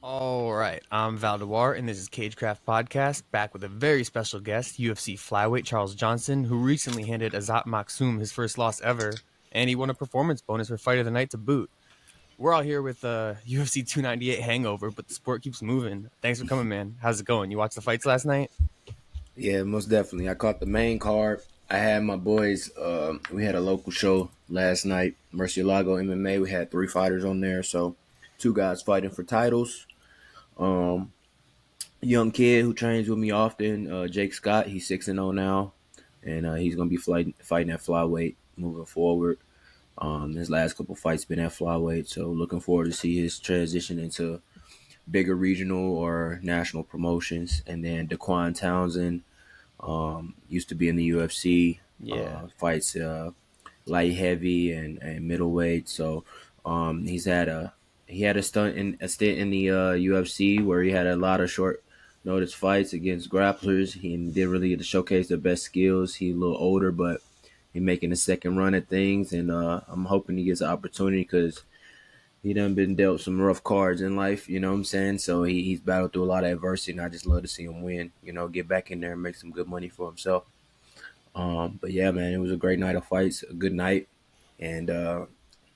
All right, I'm Valdewar, and this is Cagecraft Podcast, back with a very special guest, UFC Flyweight Charles Johnson, who recently handed Azat Maksum his first loss ever, and he won a performance bonus for Fight of the Night to boot. We're all here with UFC 298 hangover, but the sport keeps moving. Thanks for coming, man. How's it going? You watched the fights last night? Yeah, most definitely. I caught the main card. I had my boys. We had a local show last night, Murcielago MMA. We had 3 fighters on there, so 2 guys fighting for titles. Young kid who trains with me often, Jake Scott. He's 6-0 now, and he's gonna be fighting at flyweight moving forward. His last couple fights been at flyweight, so looking forward to see his transition into bigger regional or national promotions. And then Daquan Townsend. Used to be in the UFC. Yeah. Fights light heavy and middleweight. So he had a stint in the UFC where he had a lot of short notice fights against grapplers. He didn't really get to showcase the best skills. He's a little older, but he's making a second run at things, and I'm hoping he gets an opportunity because he done been dealt some rough cards in life, you know what I'm saying? So he's battled through a lot of adversity, and I just love to see him win, get back in there and make some good money for himself. But yeah, man, it was a great night of fights, a good night. And,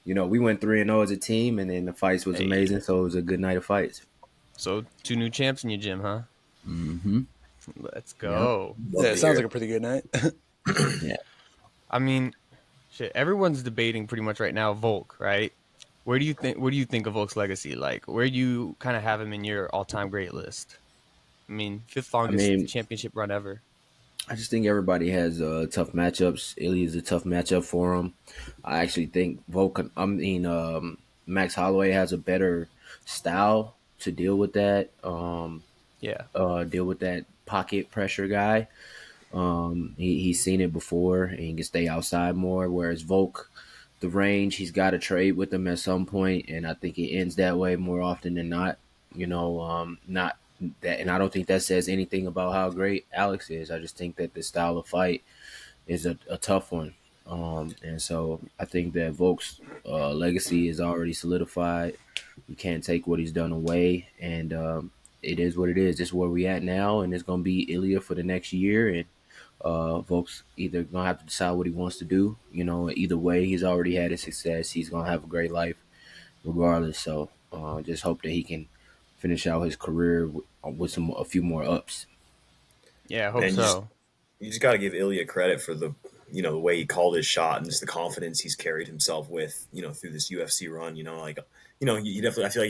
we went 3-0 as a team, and then the fights was amazing, so it was a good night of fights. So 2 new champs in your gym, huh? Mm-hmm. Let's go. Yeah, it sounds like a pretty good night. Yeah. I mean, shit, everyone's debating pretty much right now Volk, right? What do you think of Volk's legacy? Like, where do you kind of have him in your all-time great list? I mean, 5th longest championship run ever. I just think everybody has tough matchups. Ilya is a tough matchup for him. I actually think Max Holloway has a better style to deal with that. Deal with that pocket pressure guy. He's seen it before, and he can stay outside more. Whereas Volk, the range, he's got to trade with him at some point, and I think it ends that way more often than not. Not that, and I don't think that says anything about how great Alex is. I just think that the style of fight is a tough one, and so I think that Volk's legacy is already solidified. You can't take what he's done away, and it is what it is. This is where we at now, and it's gonna be Ilya for the next year, and Volk's either gonna have to decide what he wants to do. Either way, he's already had his success. He's gonna have a great life, regardless. So just hope that he can finish out his career with a few more ups. Yeah, I hope so. You just got to give Ilya credit for the way he called his shot and just the confidence he's carried himself with, through this UFC run. I feel like he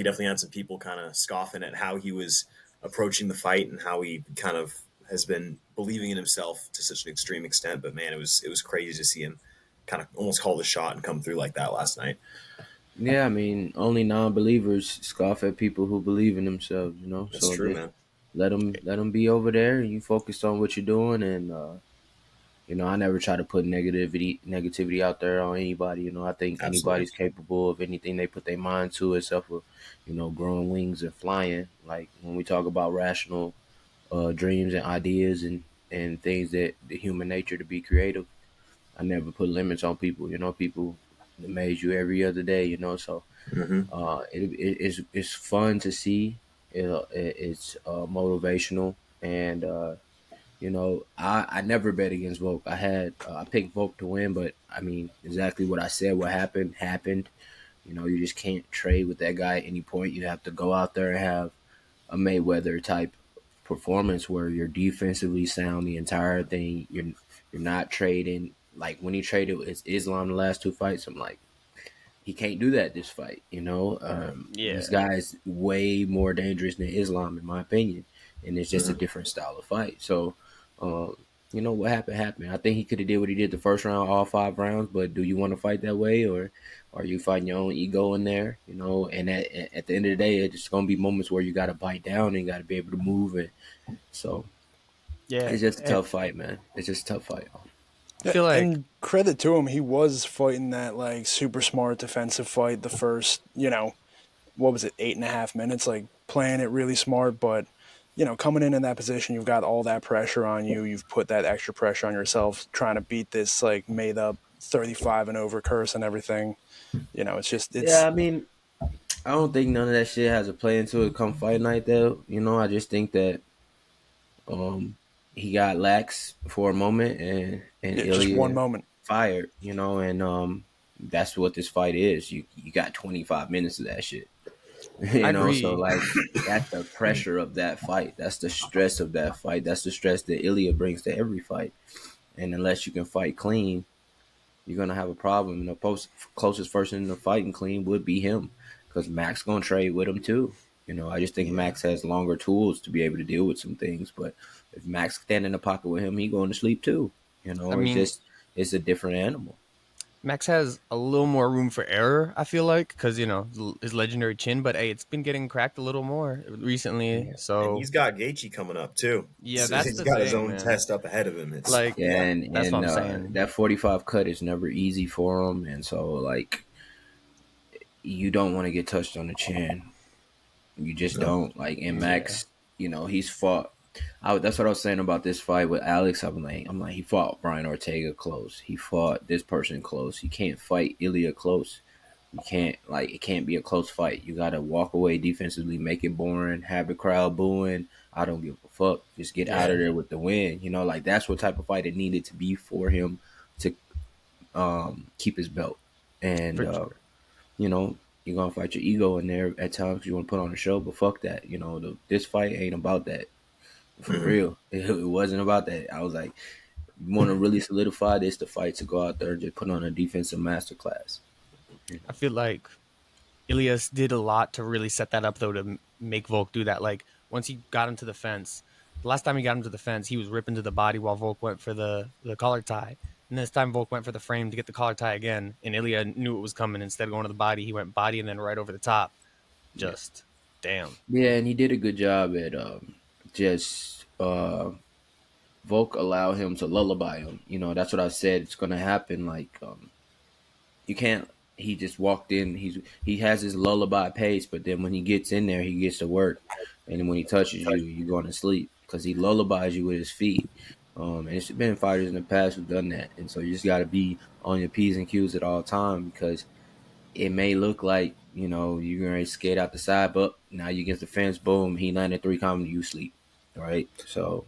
definitely had some people kind of scoffing at how he was approaching the fight and how he kind of has been believing in himself to such an extreme extent. But man, it was crazy to see him kind of almost call the shot and come through like that last night. Yeah, I mean, only non-believers scoff at people who believe in themselves, That's so true, man. Let them be over there, and you focus on what you're doing. And I never try to put negativity out there on anybody. I think anybody's capable of anything they put their mind to, except for growing wings and flying. Like when we talk about rational dreams and ideas and things that the human nature to be creative, I never put limits on people. People amaze you every other day. So it's fun to see. It's motivational, and I never bet against Volk. I picked Volk to win, but I mean exactly what I said. What happened. You just can't trade with that guy at any point. You have to go out there and have a Mayweather type performance where you're defensively sound the entire thing. You're not trading. Like when he traded with Islam the last 2 fights, I'm like, he can't do that this fight. This guy is way more dangerous than Islam, in my opinion, and it's just a different style of fight. So, what happened. I think he could have did what he did the first round, all 5 rounds. But do you want to fight that way, or are you fighting your own ego in there? And at the end of the day, it's just gonna be moments where you got to bite down and got to be able to move. And so, it's just a tough fight, man. It's just a tough fight. I feel like, and credit to him, he was fighting that like super smart defensive fight the first, 8.5 minutes, like playing it really smart. But coming in that position, you've got all that pressure on you. You've put that extra pressure on yourself, trying to beat this like made up 35 and over curse and everything. Yeah, I mean, I don't think none of that shit has a play into it come fight night though. You know, I just think that he got lax for a moment and Yeah, just one Ilya moment. fired, you know, and that's what this fight is. You got 25 minutes of that shit. I You know, so agree. like that's the pressure of that fight. That's the stress of that fight. That's the stress that Ilya brings to every fight. And unless you can fight clean, you're gonna have a problem. And the closest person to fighting clean would be him, because Max gonna trade with him too. You know, I just think Max has longer tools to be able to deal with some things. But if Max stand in the pocket with him, he going to sleep too. You know, I mean, it's a different animal. Max has a little more room for error, I feel like, because, you know, his legendary chin, but hey, it's been getting cracked a little more recently. Yeah. So, And he's got Gaethje coming up too. yeah, So that's he's the got his thing, own man. test up ahead of him. It's Like, Yeah, that's what I'm saying. that 45 cut is never easy for him, and so like you don't want to get touched on the chin. You just don't. Like, and Max, you know, he's fought. That's what I was saying about this fight with Alex. I'm like, he fought Brian Ortega close. He fought this person close. You can't fight Ilya close. You can't, like, it can't be a close fight. You got to walk away defensively, make it boring, have the crowd booing. I don't give a fuck. Just get out of there with the win. You know, like, that's what type of fight it needed to be for him to keep his belt. And, sure. you know, you're going to fight your ego in there at times because you want to put on a show, but fuck that. You know, this fight ain't about that. For real. It wasn't about that. I was like, you want to really solidify this, the fight to go out there and just put on a defensive masterclass. I feel like Ilias did a lot to really set that up, though, to make Volk do that. Like, once he got him to the fence, the last time he got him to the fence, he was ripping to the body while Volk went for the collar tie. And this time Volk went for the frame to get the collar tie again, and Ilya knew it was coming. Instead of going to the body, he went body and then right over the top. Just, damn. Yeah, and he did a good job at just Volk allow him to lullaby him. You know, that's what I said. It's going to happen. Like, you can't. He just walked in. He has his lullaby pace, but then when he gets in there, he gets to work, and then when he touches you, you're going to sleep because he lullabies you with his feet. And it's been fighters in the past who've done that, and so you just got to be on your P's and Q's at all time because it may look like, you know, you're going to skate out the side, but now you get the fence, boom, he 93 coming, you sleep, right? So.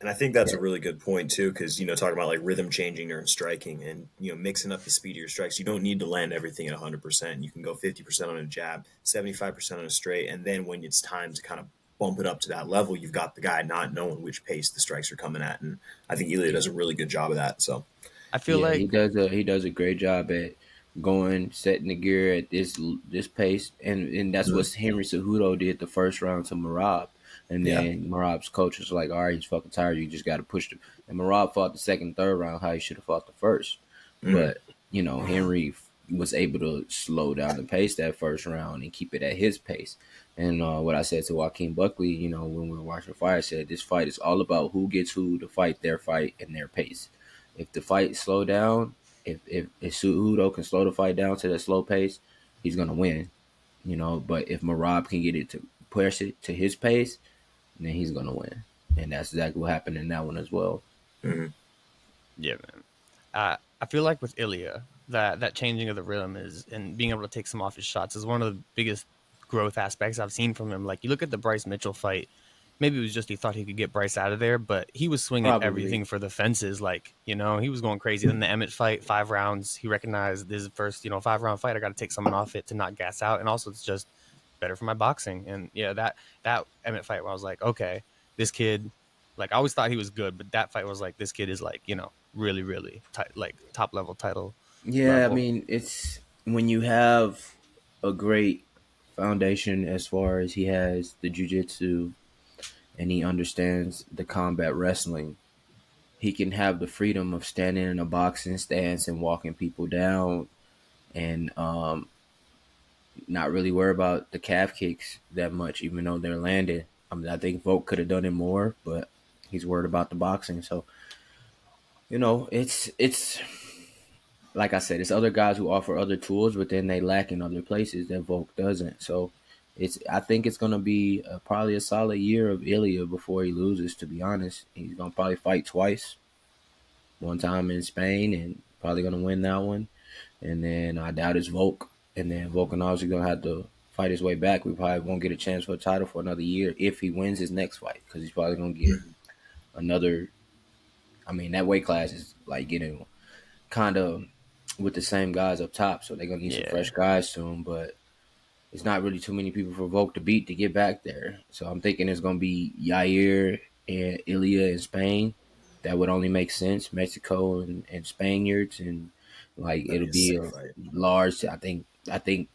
And I think that's a really good point too, because, you know, talking about like rhythm changing or striking and, you know, mixing up the speed of your strikes. You don't need to land everything at 100%. You can go 50% on a jab, 75% on a straight, and then when it's time to kind of bump it up to that level, you've got the guy not knowing which pace the strikes are coming at, and I think Ilya does a really good job of that. So I feel like he does a great job at going, setting the gear at this pace, and that's what Henry Cejudo did the first round to Merab. And then Marab's coach was like, all right, he's fucking tired. You just got to push him. And Merab fought the second, third round how he should have fought the first. But, you know, Henry was able to slow down the pace that first round and keep it at his pace. And what I said to Joaquin Buckley, you know, when we were watching the fight, I said this fight is all about who gets who to fight their fight and their pace. If the fight slow down, if Cejudo can slow the fight down to that slow pace, he's going to win. You know, but if Merab can get it to push it to his pace, then he's going to win. And that's exactly what happened in that one as well. Yeah, man. I feel like with Ilya, that changing of the rhythm is, and being able to take some off his shots is one of the biggest growth aspects I've seen from him. Like, you look at the Bryce Mitchell fight, maybe it was just he thought he could get Bryce out of there, but he was swinging everything for the fences. Like, you know, he was going crazy. Then the Emmett fight, 5 rounds, he recognized this is the first, 5-round fight. I got to take someone off it to not gas out. And also it's just better for my boxing. And yeah, that Emmett fight where I was like, okay, this kid, like, I always thought he was good, but that fight was like, this kid is like, really, really like top level title. Yeah, level. I mean, it's when you have a great foundation as far as he has the jiu-jitsu and he understands the combat wrestling, he can have the freedom of standing in a boxing stance and walking people down and not really worry about the calf kicks that much, even though they're landed. I mean, I think Volk could have done it more, but he's worried about the boxing. So, it's like I said, it's other guys who offer other tools, but then they lack in other places that Volk doesn't. So, I think it's going to be probably a solid year of Ilya before he loses, to be honest. He's going to probably fight twice. One time in Spain and probably going to win that one. And then I doubt it's Volk. And then Volkanovski's going to have to fight his way back, we probably won't get a chance for a title for another year if he wins his next fight, because he's probably gonna get another. I mean, that weight class is like getting kind of with the same guys up top, so they're gonna need some fresh guys soon. But it's not really too many people for Volk to beat to get back there. So I'm thinking it's gonna be Yair and Ilya in Spain. That would only make sense. Mexico and Spaniards, and like it'll be a large. I think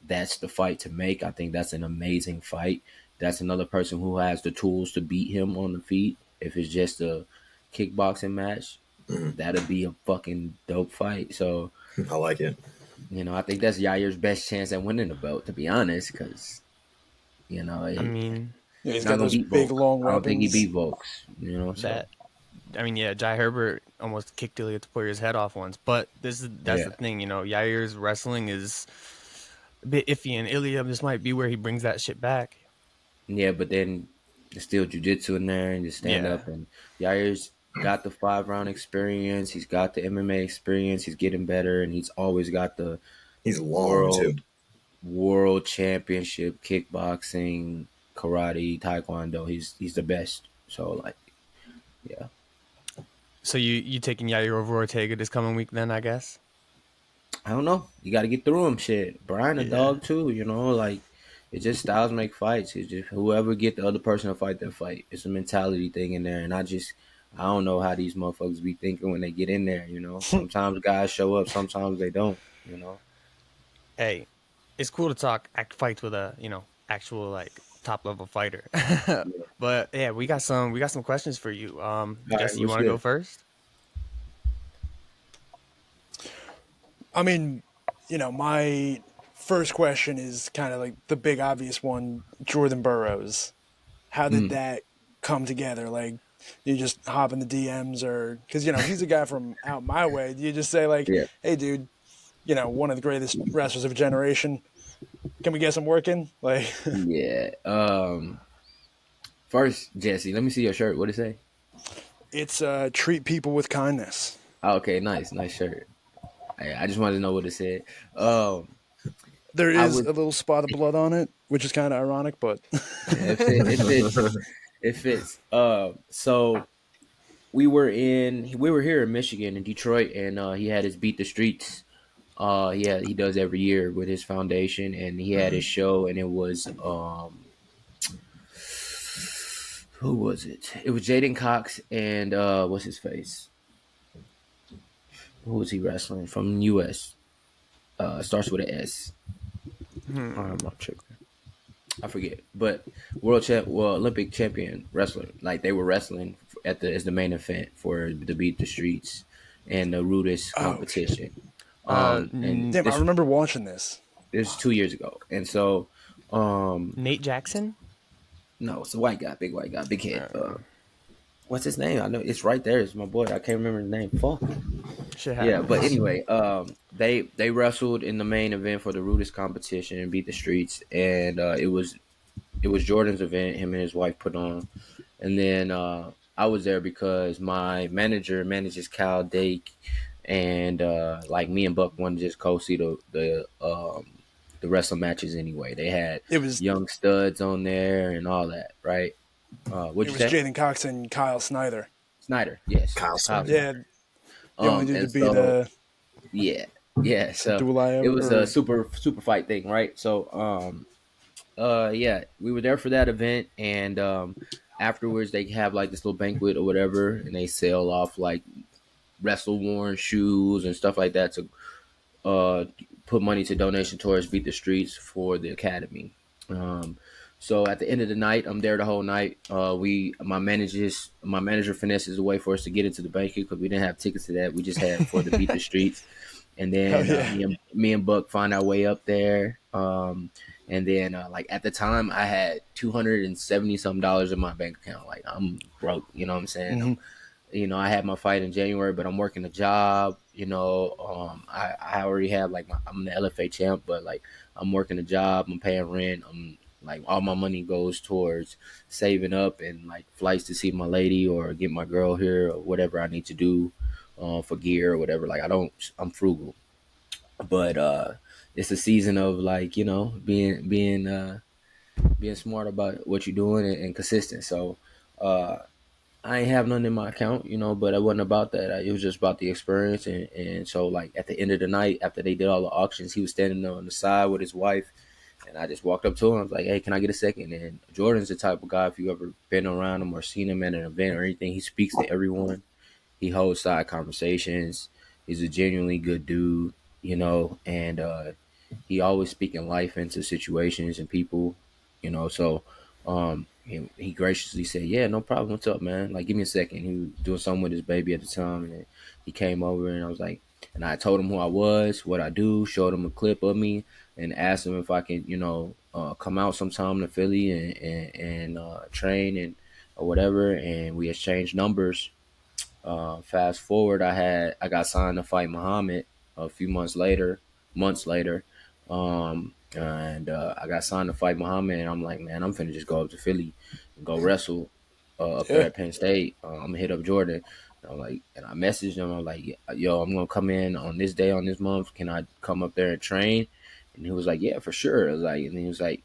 that's the fight to make. I think that's an amazing fight. That's another person who has the tools to beat him on the feet. If it's just a kickboxing match, that'd be a fucking dope fight. So I like it. You know, I think that's Yair's best chance at winning the belt, to be honest, because you know, he's got those big long weapons. I don't think he beat Volks. You know, so. Jai Herbert almost kicked Ilya Topuria's head off once, but that's the thing, you know, Yair's wrestling is a bit iffy, and Ilya, this might be where he brings that shit back. Yeah, but then there's still jiu-jitsu in there and just stand up, and Yair's got the 5-round experience, he's got the MMA experience, he's getting better, and he's always got the world championship kickboxing, karate, taekwondo. He's the best. So like, yeah. So you taking Yair over Ortega this coming week then, I guess? I don't know. You got to get through him. Shit, Brian a dog too. You know, like it's just styles make fights. It's just whoever get the other person to fight that fight. It's a mentality thing in there, and I don't know how these motherfuckers be thinking when they get in there. You know, sometimes guys show up, sometimes they don't. You know. Hey, it's cool to talk fights with a actual like top level fighter. But yeah, we got some questions for you. Jesse, you want to go first? I mean, you know, my first question is kind of like the big obvious one, Jordan Burroughs. How did that come together? Like, you just hop in the DMs, or because, you know, he's a guy from out my way. Do you just say like, hey dude, you know, one of the greatest wrestlers of a generation, can we get some work in? Like, first, Jesse, let me see your shirt. What did it say? It's treat people with kindness. Oh, okay, nice shirt. I just wanted to know what it said. There is a little spot of blood on it, which is kind of ironic, but it fits. So we were here in Michigan, in Detroit, and he had his Beat the Streets. He does every year with his foundation, and he had his show, and it was who was it? It was Jaden Cox and what's his face? Who was he wrestling from the U.S.? Starts with an S. I'm not sure. I forget, but Olympic champion wrestler. Like they were wrestling as the main event for the Beat the Streets and the Rudis competition. I remember watching this. It was 2 years ago, and so Nate Jackson. No, it's a white guy, big white guy, big head. What's his name? I know it's right there. It's my boy. I can't remember his name. Fuck. Yeah, but anyway, they wrestled in the main event for the Rudis competition and Beat the Streets, and it was Jordan's event. Him and his wife put on, and then I was there because my manager manages Cal Dake, and like me and Buck wanted to just go see the wrestling matches anyway. They had young studs on there and all that, right? What'd you say? Jaden Cox and Kyle Snyder. Snyder, yes. Kyle Snyder. Yeah. The only dude to beat So it was a super fight thing, right? So we were there for that event, and afterwards they have like this little banquet or whatever, and they sell off like wrestle worn shoes and stuff like that to put money to donation towards Beat the Streets for the academy. So at the end of the night, I'm there the whole night. My manager finesses a way for us to get into the banquet because we didn't have tickets to that. We just had for the Beat the Streets. And then me and Buck find our way up there. And then like at the time I had $270 something in my bank account. Like I'm broke, you know what I'm saying? Mm-hmm. I had my fight in January, but I'm working a job. I already have I'm the LFA champ, but like I'm working a job, I'm paying rent, like all my money goes towards saving up and like flights to see my lady or get my girl here or whatever I need to do for gear or whatever. Like I'm frugal, but it's a season of like, you know, being smart about what you're doing and consistent. So I ain't have nothing in my account, you know, but it wasn't about that. It was just about the experience. And so, like, at the end of the night, after they did all the auctions, he was standing on the side with his wife. And I just walked up to him. I was like, hey, can I get a second? And Jordan's the type of guy, if you ever been around him or seen him at an event or anything, he speaks to everyone. He holds side conversations. He's a genuinely good dude, you know, and he always speaking life into situations and people, you know. So he graciously said, yeah, no problem. What's up, man? Like, give me a second. He was doing something with his baby at the time, and he came over, and I was like, and I told him who I was, what I do, showed him a clip of me, and asked him if I could, you know, come out sometime to Philly and train and or whatever. And we exchanged numbers. Fast forward, I got signed to fight Muhammad a few months later. And I got signed to fight Muhammad, and I'm like, man, I'm finna just go up to Philly and go wrestle up there at Penn State. I'm gonna hit up Jordan. And I'm like, and I messaged him. I'm like, yo, I'm gonna come in on this day on this month. Can I come up there and train? And he was like, yeah, for sure. I was like, and he was like,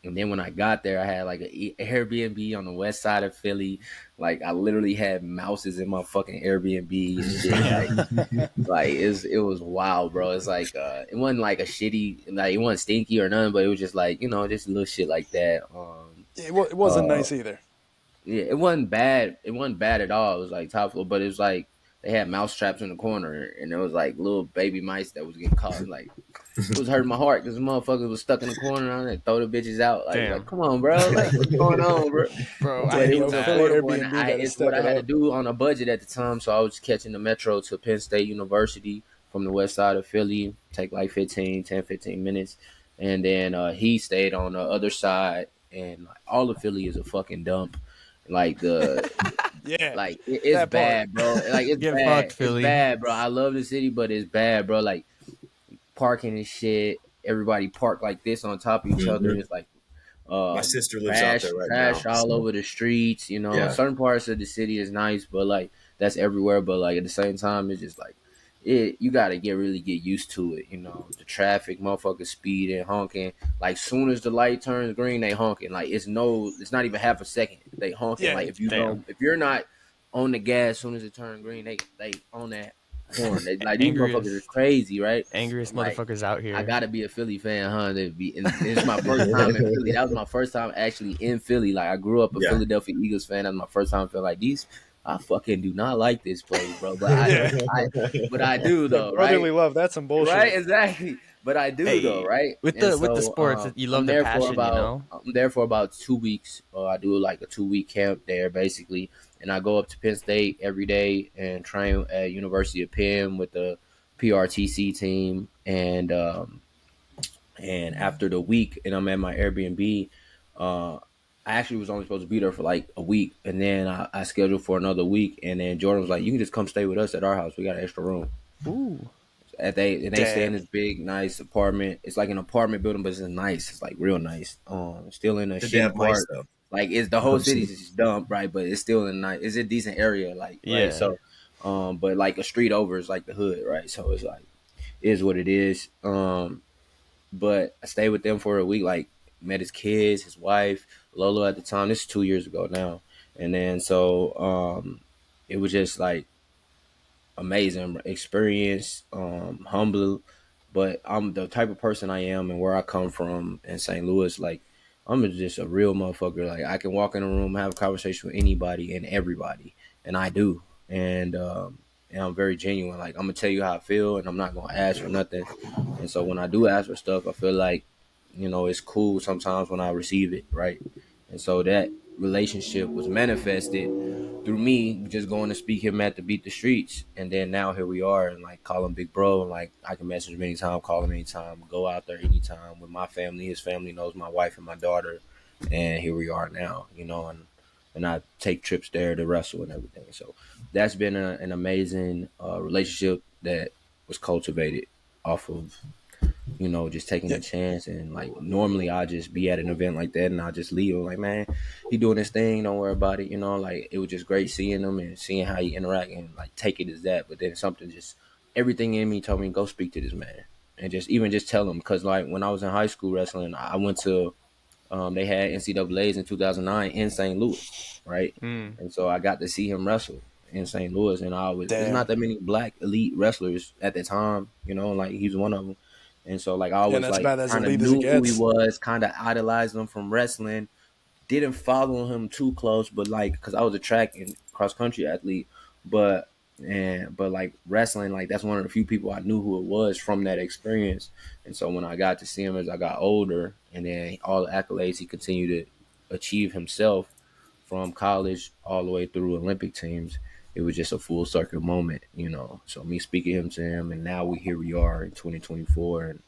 and then when I got there, I had like an Airbnb on the west side of Philly. Like, I literally had mouses in my fucking Airbnb and shit. Like it was wild, bro. It's like it wasn't like a shitty, like it wasn't stinky or nothing, but it was just like, you know, just little shit like that. It wasn't nice either. Yeah, it wasn't bad. It wasn't bad at all. It was like top floor, but it was like they had mouse traps in the corner, and there was like little baby mice that was getting caught. Like, it was hurting my heart because the motherfuckers was stuck in the corner and they throw the bitches out. Like, come on, bro. Like, what's going on, bro? But it was affordable, and it's what I had to do on a budget at the time. So I was catching the metro to Penn State University from the west side of Philly, take like 15 minutes. And then he stayed on the other side, and like, all of Philly is a fucking dump. Like like it's bad, bro. Like it's Get bad. fucked, Philly. It's bad, bro. I love the city, but it's bad, bro. Like parking and shit. Everybody park like this on top of each other. It's like my sister lives out there right trash now. all over the streets. You know, certain parts of the city is nice, but like that's everywhere. But like at the same time, it's just like you gotta really get used to it. You know, the traffic, motherfuckers speeding, honking. Like soon as the light turns green, they honking. Like it's not even half a second. They honking. Yeah, like if you're not on the gas soon as it turns green, they on that horn. Like these motherfuckers are crazy, right? Angriest motherfuckers out here. I gotta be a Philly fan, huh? It's my first time in Philly. That was my first time actually in Philly. Like I grew up a Philadelphia Eagles fan. That was my first time feeling like these. I fucking do not like this place, bro. But I do though, right? Brotherly love, that's some bullshit. Right, exactly. But I do though, right? With the sports, you love the passion, you know. I'm there for about 2 weeks. I do like a 2-week camp there, basically, and I go up to Penn State every day and train at University of Penn with the PRTC team. And after the week, and I'm at my Airbnb. I actually was only supposed to be there for like a week, and then I scheduled for another week, and then Jordan was like, "You can just come stay with us at our house. We got an extra room." Ooh. They stay in this big, nice apartment. It's like an apartment building, but it's nice. It's like real nice. Still in a shit part. Like it's the whole city's just dumb, right? But it's still in nice. It's a decent area, like right? So, but like a street over is like the hood, right? So it's like, it is what it is. But I stayed with them for a week. Like met his kids, his wife, Lolo at the time. This is 2 years ago now, and then so it was just like amazing experience, humble. But I'm the type of person I am, and where I come from in St. Louis, like I'm just a real motherfucker. Like I can walk in a room, have a conversation with anybody and everybody, and I do. And I'm very genuine. Like I'm gonna tell you how I feel, and I'm not gonna ask for nothing. And so when I do ask for stuff, I feel like, you know, it's cool sometimes when I receive it, right? And so that relationship was manifested through me just going to speak him at the Beat the Streets, and then now here we are, and like call him Big Bro, and like I can message him anytime, call him anytime, go out there anytime with my family. His family knows my wife and my daughter, and here we are now, you know, and I take trips there to wrestle and everything. So that's been an amazing relationship that was cultivated off of, you know, just taking a chance. And like normally I just be at an event like that and I just leave. I'm like, man, he doing this thing, don't worry about it, you know. Like it was just great seeing him and seeing how he interact and like take it as that. But then something just, everything in me told me, go speak to this man. and just tell them, because like when I was in high school wrestling, I went to they had NCAAs in 2009 in St. Louis, right? And so I got to see him wrestle in St. Louis, and there's not that many black elite wrestlers at the time, you know, like he's one of them. And so like I always that's like about as kind of elite as knew it who he gets. was, kind of idolized him from wrestling. Didn't follow him too close, but like because I was a track and cross country athlete, but like wrestling, like that's one of the few people I knew who it was from that experience. And so when I got to see him as I got older, and then all the accolades he continued to achieve himself from college all the way through Olympic teams, it was just a full circle moment, you know. So me speaking him to him, and now here we are in 2024, and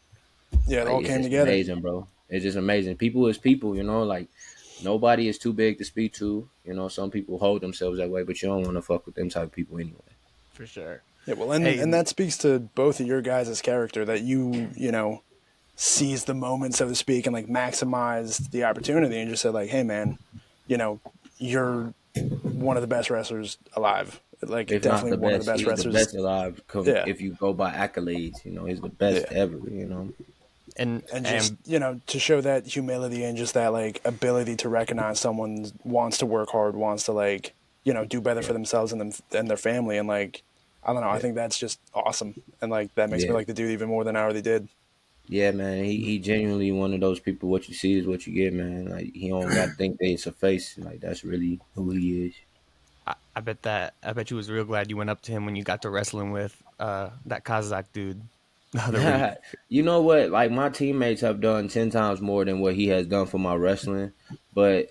Yeah, it like, all it's came just together. amazing, bro. It's just amazing. People is people, you know. Like nobody is too big to speak to. You know, some people hold themselves that way, but you don't want to fuck with them type of people anyway. For sure. Yeah, well, and that speaks to both of your guys' character, that you know, seize the moment, so to speak, and like maximize the opportunity, and just said like, hey man, you know, you're one of the best wrestlers alive. Like If not definitely the one best, of the best he's wrestlers. the best alive. Yeah. If you go by accolades, you know, he's the best ever. You know, and just you know, to show that humility and just that like ability to recognize someone wants to work hard, wants to like, you know, do better for themselves and their family, and like, I don't know, I think that's just awesome, and like that makes me like the dude even more than I already did. Yeah, man, he genuinely one of those people. What you see is what you get, man. Like he don't got to think that it's a face. Like that's really who he is. I bet you was real glad you went up to him when you got to wrestling with that Kazakh dude the other week. You know what? Like my teammates have done 10 times more than what he has done for my wrestling, but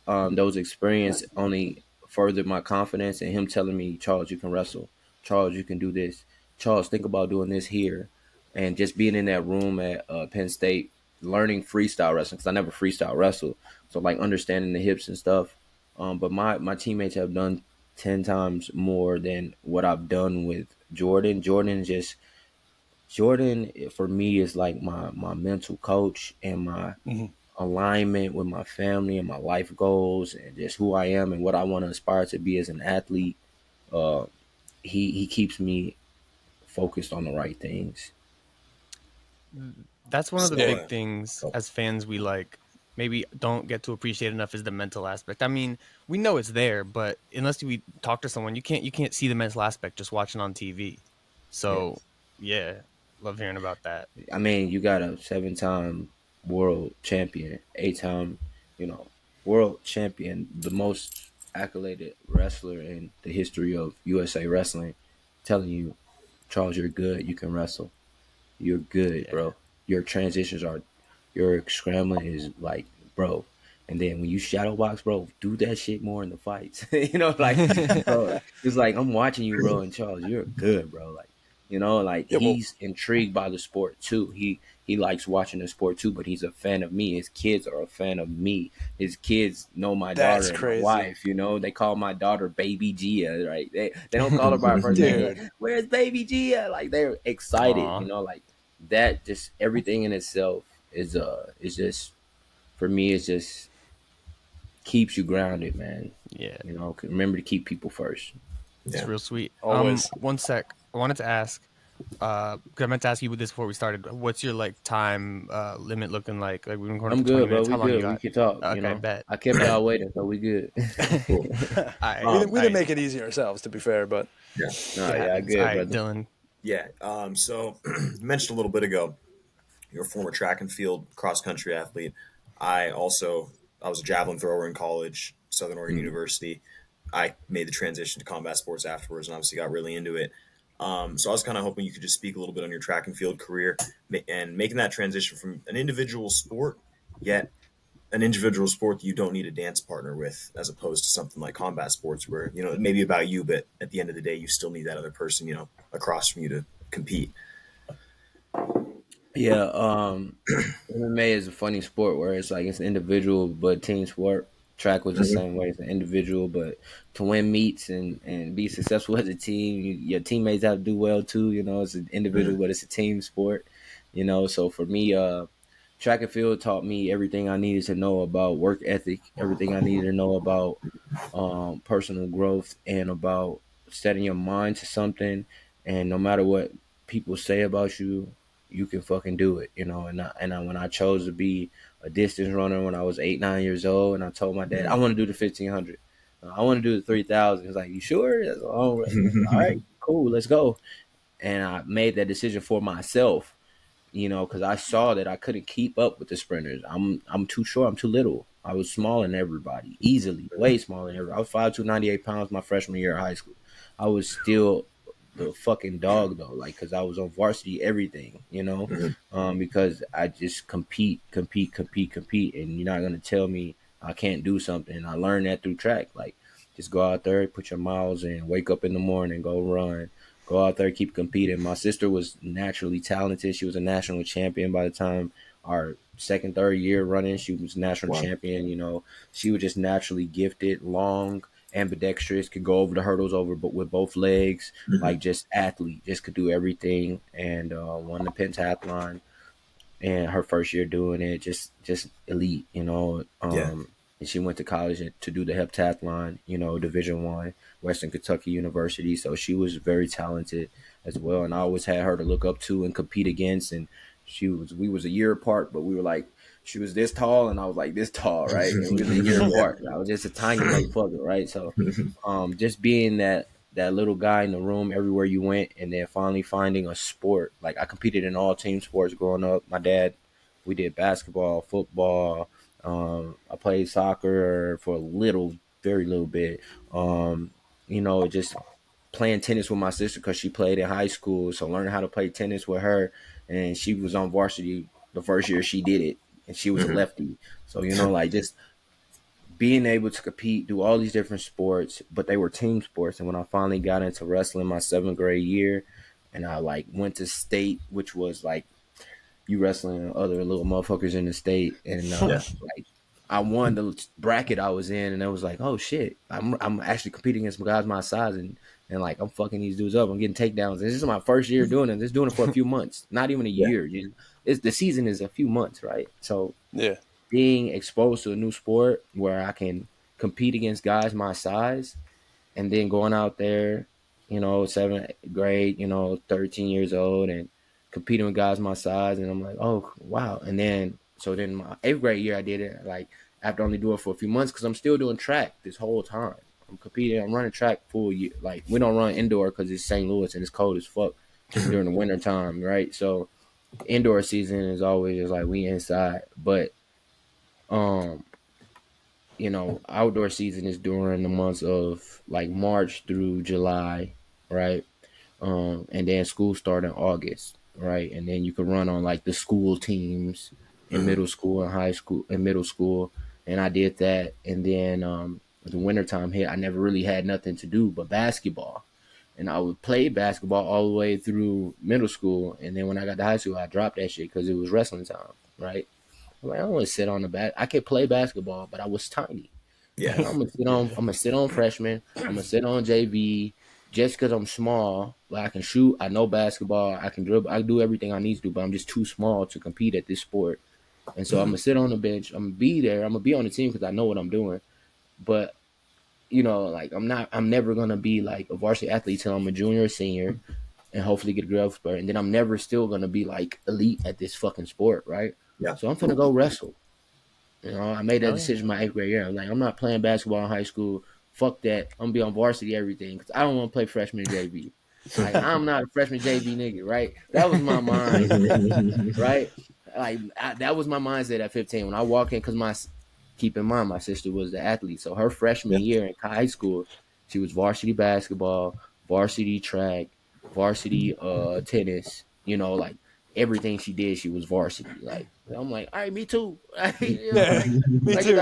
those experiences only furthered my confidence. And him telling me, Charles, you can wrestle. Charles, you can do this. Charles, think about doing this here. And just being in that room at Penn State, learning freestyle wrestling, because I never freestyle wrestled. So like understanding the hips and stuff. But my teammates have done 10 times more than what I've done with Jordan. Jordan for me is like my mental coach and my alignment with my family and my life goals and just who I am and what I want to aspire to be as an athlete. He keeps me focused on the right things. That's one of the big things as fans we like maybe don't get to appreciate enough is the mental aspect. I mean, we know it's there, but unless we talk to someone, you can't see the mental aspect just watching on TV. So yeah, love hearing about that. I mean, you got a 7-time world champion, 8-time, you know, world champion, the most accoladed wrestler in the history of USA wrestling, telling you, Charles, you're good. You can wrestle. You're good, bro. Your transitions your scrambling is like, bro. And then when you shadow box, bro, do that shit more in the fights. You know, like, bro, it's like, I'm watching you, bro, and Charles, you're good, bro. Like, you know, like he's intrigued by the sport too. He likes watching the sport too, but he's a fan of me. His kids are a fan of me. His kids know my daughter and my wife, you know. They call my daughter Baby Gia, right? They don't call her by her first name. Where's Baby Gia? Like they're excited, you know, like that just everything in itself is just for me it's just keeps you grounded, man. Yeah. You know, remember to keep people first. It's real sweet. Always. One sec. I wanted to ask, because I meant to ask you this before we started. What's your like time limit looking like? Like we've been recording I'm for 20 good, bro. minutes. How long We you good. got? We can talk. Okay, you know? bet. I kept y'all waiting, so we good. We didn't make it easy ourselves, to be fair, but Good, All right, brother. Dylan. Yeah. So you mentioned a little bit ago, you're a former track and field cross country athlete. I was a javelin thrower in college, Southern Oregon University. I made the transition to combat sports afterwards, and obviously got really into it. So I was kind of hoping you could just speak a little bit on your track and field career and making that transition from an individual sport, yet an individual sport that you don't need a dance partner with, as opposed to something like combat sports where, you know, it may be about you, but at the end of the day, you still need that other person, you know, across from you to compete. Yeah, MMA is a funny sport where it's like it's individual but team sport. Track was the same way. It's an individual, but to win meets and be successful as a team, your teammates have to do well too. You know, it's an individual, but it's a team sport. You know, so for me, track and field taught me everything I needed to know about work ethic, everything I needed to know about personal growth, and about setting your mind to something. And no matter what people say about you, you can fucking do it, you know. And when I chose to be a distance runner when I was 8-9 years old, and I told my dad I want to do the 1500, I want to do the 3000. He's like, you sure? That's a long way. All right, cool, let's go. And I made that decision for myself, you know, because I saw that I couldn't keep up with the sprinters. I'm too short. I'm too little. I was smaller than everybody, easily, way smaller than everybody. I was 5'2", 98 pounds my freshman year of high school. I was still the fucking dog though, like, because I was on varsity everything, you know, because I just compete, and you're not gonna tell me I can't do something. I learned that through track, like, just go out there, put your miles in, wake up in the morning, go run. Go out there, keep competing. My sister was naturally talented. She was a national champion by the time our second, third year running. She was national champion. You know, she was just naturally gifted, long, ambidextrous, could go over the hurdles but with both legs, like just athlete, just could do everything, and won the pentathlon. And her first year doing it, just elite, you know. And she went to college to do the heptathlon, you know, Division I, Western Kentucky University. So she was very talented as well. And I always had her to look up to and compete against. And we was a year apart, but we were like, she was this tall and I was like this tall, right? And we was a year apart. I was just a tiny motherfucker, right? So just being that little guy in the room everywhere you went, and then finally finding a sport. Like, I competed in all team sports growing up. My dad, we did basketball, football. I played soccer for very little bit. You know, just playing tennis with my sister because she played in high school. So learning how to play tennis with her, and she was on varsity the first year she did it, and she was a lefty. So, you know, like, just being able to compete, do all these different sports, but they were team sports. And when I finally got into wrestling my 7th grade year, and I like went to state, which was like, you wrestling other little motherfuckers in the state, and like, I won the bracket I was in, and it was like, oh shit, I'm actually competing against guys my size, and like, I'm fucking these dudes up. I'm getting takedowns. This is my first year doing it. Just doing it for a few months, not even a year. The season is a few months, right? So being exposed to a new sport where I can compete against guys my size, and then going out there, you know, 7th grade, you know, 13 years old, and competing with guys my size, and I'm like, oh wow. And then my 8th grade year, I did it like after only doing it for a few months, because I'm still doing track this whole time. I'm competing, I'm running track full year. Like, we don't run indoor because it's St. Louis and it's cold as fuck during the winter time, right? So indoor season is always just like we inside, but you know, outdoor season is during the months of like March through July, right? And then school start in August, right? And then you can run on like the school teams in middle school and high school and middle school. And I did that. And then the wintertime hit, I never really had nothing to do but basketball. And I would play basketball all the way through middle school. And then when I got to high school, I dropped that shit because it was wrestling time, right? I'm like, I don't want to sit on the back. I could play basketball, but I was tiny. Yeah. I'm gonna sit on freshman. I'm gonna sit on JV. Just because I'm small, like, I can shoot, I know basketball, I can dribble, I do everything I need to do, but I'm just too small to compete at this sport. And so I'm going to sit on the bench, I'm going to be there, I'm going to be on the team because I know what I'm doing. But, you know, like, I'm never going to be like a varsity athlete till I'm a junior or senior and hopefully get a growth spurt. And then I'm never still going to be like elite at this fucking sport, right? Yeah. So I'm going to go wrestle. You know, I made that decision my 8th grade year. I'm like, I'm not playing basketball in high school. Fuck that. I'm going to be on varsity everything because I don't want to play freshman JV. Like, I'm not a freshman JV nigga, right? That was my mind, right? Like, that was my mindset at 15 when I walked in, because keep in mind, my sister was the athlete. So her freshman year in high school, she was varsity basketball, varsity track, varsity tennis, you know, like, everything she did, she was varsity. Like, I'm like, all right, me too. You know, me too.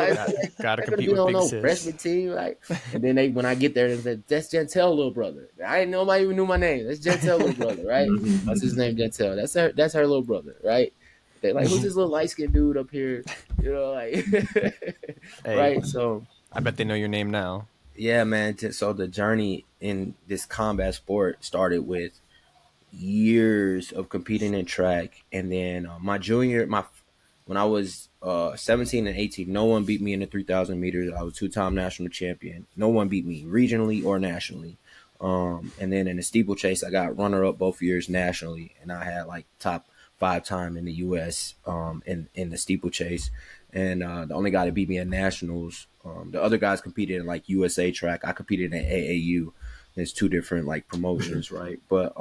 Gotta compete with big sis. Freshman team, like, and then when I get there, they said, that's Gentel little brother. I didn't know, nobody even knew my name. That's Gentel little brother, right? That's his name, Gentel. That's her little brother, right? They like, who's this little light skinned dude up here? You know, like, Hey, right? So I bet they know your name now. yeah, man. So the journey in this combat sport started with years of competing in track, and then when I was 17 and 18, no one beat me in the 3,000 meters. I was 2-time national champion. No one beat me regionally or nationally. And then in the steeplechase, I got runner up both years nationally, and I had like top 5-time in the U.S. In the steeplechase, and the only guy that beat me at nationals. The other guys competed in like USA track. I competed in AAU. There's two different like promotions, right? But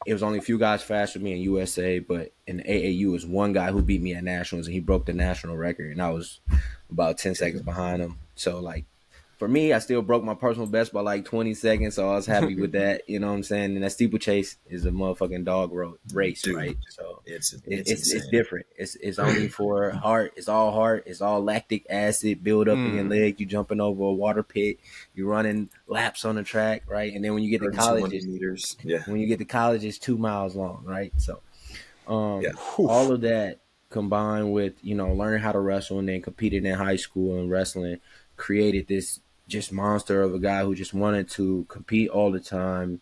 it was only a few guys faster than me in USA, but in AAU was one guy who beat me at nationals, and he broke the national record, and I was about 10 seconds behind him. So like, for me, I still broke my personal best by like 20 seconds, so I was happy with that. You know what I'm saying? And that steeplechase is a motherfucking dog race, Dude, right? So it's different. It's only for heart. It's all heart. It's all lactic acid build up in your leg. You jumping over a water pit. You running laps on the track, right? And then when you get to college, meters. Yeah. when you get to college, it's 2 miles long, right? So, Yeah. all of that combined with learning how to wrestle and then competing in high school and wrestling created this just monster of a guy who just wanted to compete all the time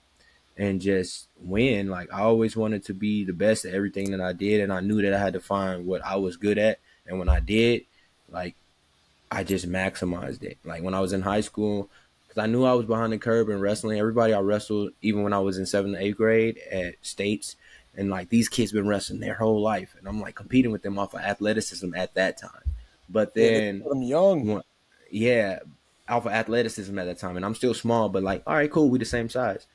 and just win. Like, I always wanted to be the best at everything that I did, and I knew that I had to find what I was good at. And when I did, like, I just maximized it. Like, when I was in high school, because I knew I was behind the curve in wrestling. Everybody I wrestled, even when I was in 7th and 8th grade at states, and like, these kids been wrestling their whole life, and I'm like competing with them off of athleticism at that time. But then I'm young. Yeah, off of athleticism at that time, and I'm still small, but like, all right, cool, we the same size.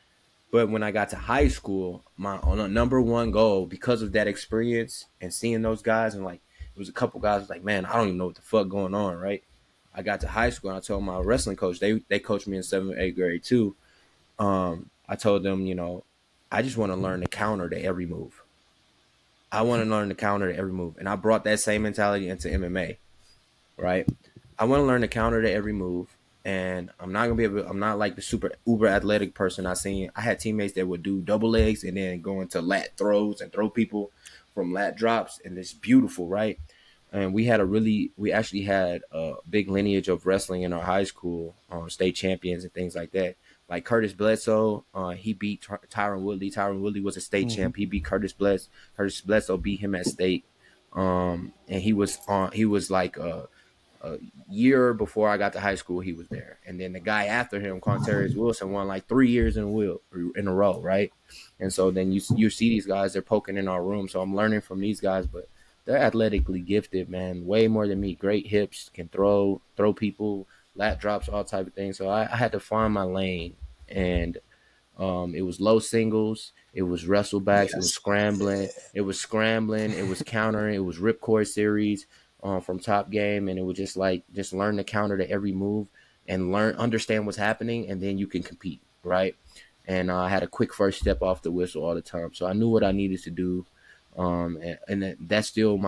But when I got to high school, my number one goal, because of that experience and seeing those guys, and like, it was a couple guys was like, man, I don't even know what the fuck going on, right? I got to high school and I told my wrestling coach, they coached me in 7th and 8th grade too. I told them, I just want to learn the counter to every move. I want to learn the counter to every move, and I brought that same mentality into MMA, right? I want to learn the counter to every move. And I'm not like the super uber athletic person I seen. I had teammates that would do double legs and then go into lat throws and throw people from lat drops, and it's beautiful, right? And we actually had a big lineage of wrestling in our high school, state champions and things like that. Like Curtis Bledsoe, he beat Tyron Woodley. Tyron Woodley was a state champ. He beat Curtis Bledsoe. Curtis Bledsoe beat him at state. And he was like a year before I got to high school, he was there. And then the guy after him, Quantarius Wilson, won like 3 years in a row, right? And so then you see these guys, they're poking in our room. So I'm learning from these guys, but they're athletically gifted, man, way more than me. Great hips, can throw people, lat drops, all type of things. So I had to find my lane, and it was low singles, it was wrestlebacks, it was scrambling, it was countering, it was ripcord series. From Top Game, and it was just learn the counter to every move and understand what's happening, and then you can compete, right? And I had a quick first step off the whistle all the time, so I knew what I needed to do, and that's still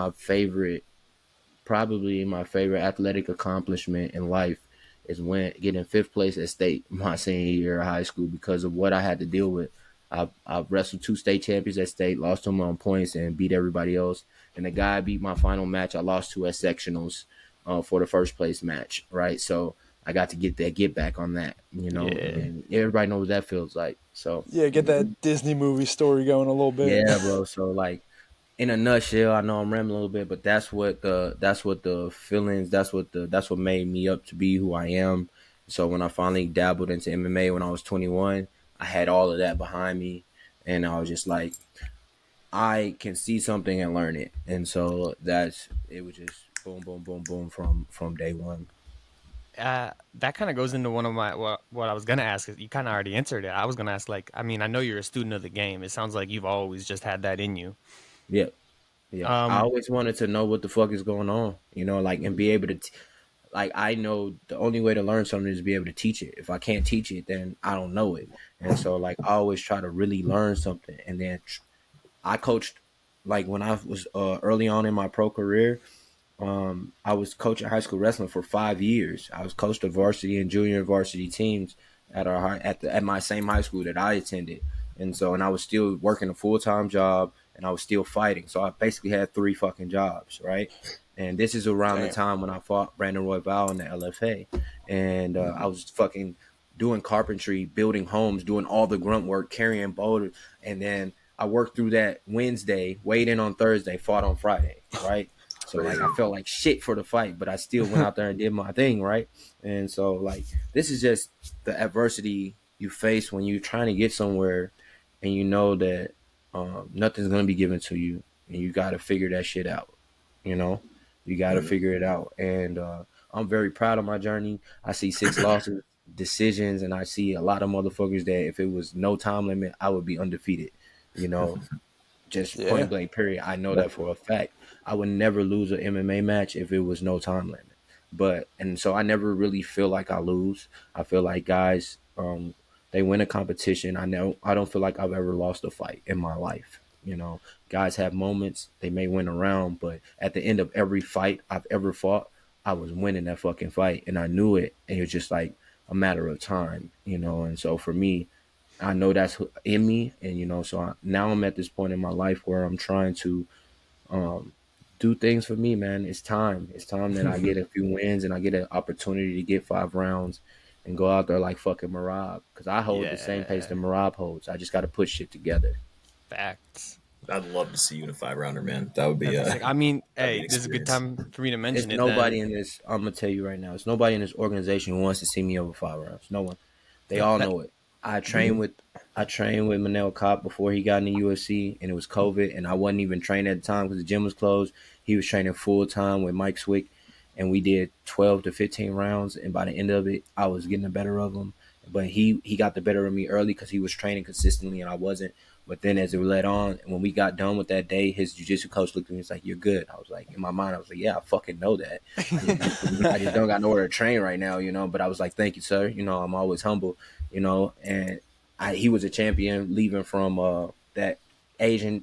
probably my favorite athletic accomplishment in life is getting 5th place at state my senior year of high school because of what I had to deal with. I wrestled 2 state champions at state, lost them on points, and beat everybody else. And the guy I beat my final match, I lost to at sectionals for the first place match, right? So I got to get back on that, and everybody knows what that feels like. So yeah, get that Disney movie story going a little bit. Yeah, bro. So like, in a nutshell, I know I'm rambling a little bit, but that's what the feelings, that's what made me up to be who I am. So when I finally dabbled into MMA when I was 21, I had all of that behind me, and I was just like, I can see something and learn it. And so it was just boom, boom, boom, boom from day one. That kind of goes into one of my what I was gonna ask. You kind of already answered it. I was gonna ask, like, I mean, I know you're a student of the game. It sounds like you've always just had that in you. Yeah. I always wanted to know what the fuck is going on, and be able to. Like, I know the only way to learn something is to be able to teach it. If I can't teach it, then I don't know it. And so, like, I always try to really learn something. And then I coached, like, when I was early on in my pro career, I was coaching high school wrestling for 5 years. I was coached the varsity and junior varsity teams at my same high school that I attended. And I was still working a full-time job, and I was still fighting. So I basically had 3 fucking jobs, right? And this is around the time when I fought Brandon Royval in the LFA. And I was fucking doing carpentry, building homes, doing all the grunt work, carrying boulders. And then I worked through that Wednesday, weighed in on Thursday, fought on Friday, right? So, like, I felt like shit for the fight, but I still went out there and did my thing, right? And so, like, this is just the adversity you face when you're trying to get somewhere, and you know that nothing's gonna be given to you, and you got to figure that shit out. You know, you got to figure it out. And I'm very proud of my journey. I see 6 losses, decisions, and I see a lot of motherfuckers that if it was no time limit, I would be undefeated. You know, just point blank. Period. I know that for a fact. I would never lose an MMA match if it was no time limit. And so I never really feel like I lose. I feel like guys, they win a competition. I don't feel like I've ever lost a fight in my life. You know, guys have moments, they may win a round, but at the end of every fight I've ever fought, I was winning that fucking fight, and I knew it, and it was just like a matter of time, you know. And so for me, I know that's in me, and you know, so now I'm at this point in my life where I'm trying to do things for me, man. It's time that I get a few wins and I get an opportunity to get 5 rounds and go out there like fucking Marab, because I hold the same pace that Marab holds. I just got to put shit together. Facts. I'd love to see you in a 5-rounder, man. That would be. I mean, hey, this is a good time for me to mention it. Nobody in this. I'm gonna tell you right now. It's nobody in this organization who wants to see me over 5 rounds. No one. They all know it. I trained with Manel Kopp before he got in the UFC, and it was COVID, and I wasn't even training at the time because the gym was closed. He was training full time with Mike Swick, and we did 12 to 15 rounds, and by the end of it, I was getting the better of him. But he got the better of me early because he was training consistently, and I wasn't. But then as it led on, and when we got done with that day, his jiu-jitsu coach looked at me and was like, "You're good." I was like, in my mind, I was like, "Yeah, I fucking know that. I just don't got nowhere to train right now, you know." But I was like, "Thank you, sir. You know, I'm always humble, you know." And he was a champion leaving from that Asian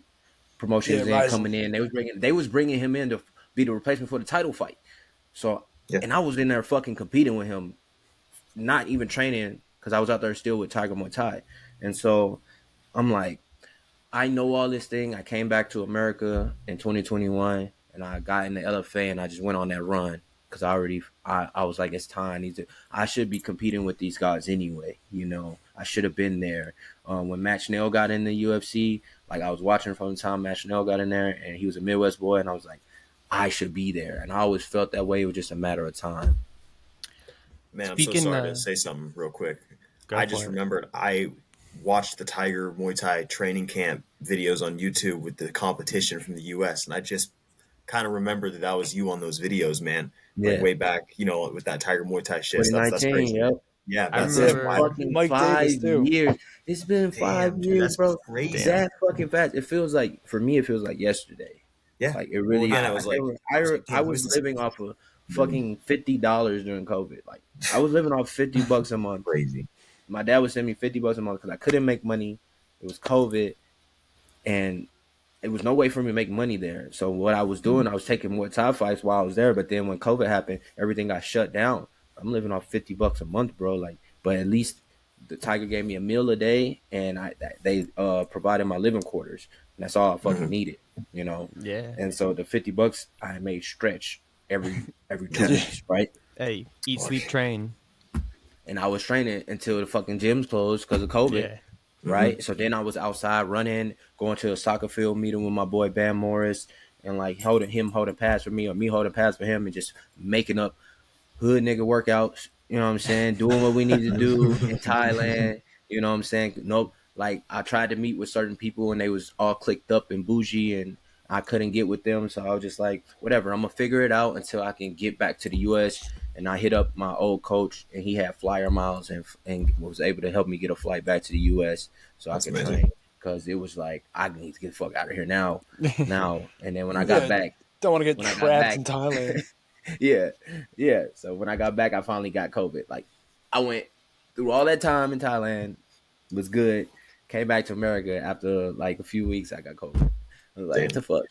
promotion coming in. They was bringing him in to be the replacement for the title fight. So, and I was in there fucking competing with him, not even training because I was out there still with Tiger Muay Thai. And so I'm like, I know all this thing. I came back to America in 2021 and I got in the LFA and I just went on that run because I was like, it's time. I should be competing with these guys anyway. You know, I should have been there. When Matt Schnell got in the UFC, like I was watching from the time Matt Schnell got in there and he was a Midwest boy and I was like, I should be there. And I always felt that way. It was just a matter of time. Man, I'm so sorry to say something real quick. I just remembered I watched the Tiger Muay Thai training camp videos on YouTube with the competition from the U.S. and I just kind of remember that was you on those videos, man. Yeah. Like way back, you know, with that Tiger Muay Thai shit. That's crazy. Yep. Yeah, that's fucking Mike 5 years. It's been 5 years, bro. Crazy. That fucking fast. It feels like, for me, it feels like yesterday. Yeah, like it really. I was living off of fucking $50 during COVID. Like I was living off $50 a month. Crazy. My dad would send me $50 a month because I couldn't make money. It was COVID, and it was no way for me to make money there. So what I was doing, I was taking more Thai fights while I was there. But then when COVID happened, everything got shut down. I'm living off $50 a month, bro. Like, but at least the Tiger gave me a meal a day, and they provided my living quarters. And that's all I fucking needed, you know. Yeah. And so the $50 I made stretch every 2 weeks, right? Hey, eat, sleep, train. And I was training until the fucking gyms closed because of COVID, right? So then I was outside running, going to a soccer field, meeting with my boy Bam Morris, and like holding pads for me or me holding pads for him, and just making up hood nigga workouts. You know what I'm saying? Doing what we need to do in Thailand. You know what I'm saying? Nope. Like I tried to meet with certain people and they was all clicked up and bougie and I couldn't get with them. So I was just like, whatever, I'm going to figure it out until I can get back to the U.S. And I hit up my old coach and he had flyer miles and was able to help me get a flight back to the U.S. so I could train. Because it was like, I need to get the fuck out of here now. And then when I got back. Don't want to get trapped in Thailand. Yeah. So when I got back, I finally got COVID. Like I went through all that time in Thailand, was good. Came back to America after like a few weeks. I got COVID. I was like, what the fuck?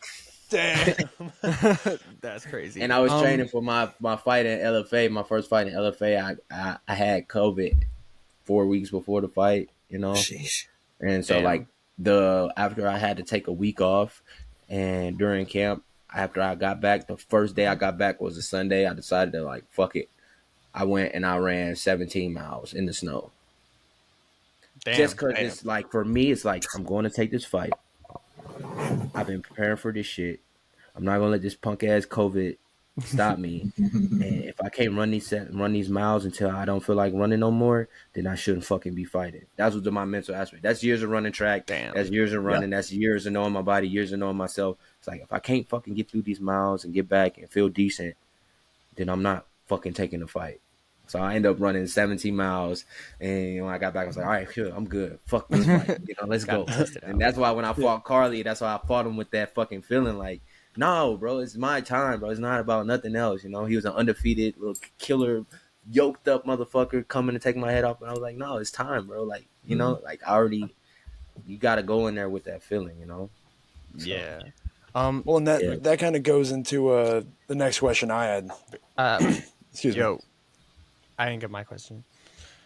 Damn, that's crazy. And I was training for my fight in LFA. My first fight in LFA, I had COVID 4 weeks before the fight. You know, sheesh. And so like after I had to take a week off, and during camp, after I got back, the first day I got back was a Sunday. I decided to like fuck it. I went and I ran 17 miles in the snow. Damn, just because it's like, for me, it's like, I'm going to take this fight. I've been preparing for this shit. I'm not going to let this punk ass COVID stop me. And if I can't run these miles until I don't feel like running no more, then I shouldn't fucking be fighting. That's what's my mental aspect. That's years of running track. Damn. That's years of running. That's years of knowing my body, years of knowing myself. It's like, if I can't fucking get through these miles and get back and feel decent, then I'm not fucking taking the fight. So I end up running 17 miles, and when I got back, I was like, all right, sure, I'm good. Fuck this fight. Let's go. And that's why when I fought Carly, that's why I fought him with that fucking feeling like, no, bro, it's my time, bro. It's not about nothing else. He was an undefeated little killer, yoked up motherfucker coming to take my head off. And I was like, no, it's time, bro. Like, like I already, you got to go in there with that feeling, So. Yeah. Well, and that kind of goes into the next question I had. Excuse me. Yo, I didn't get my question.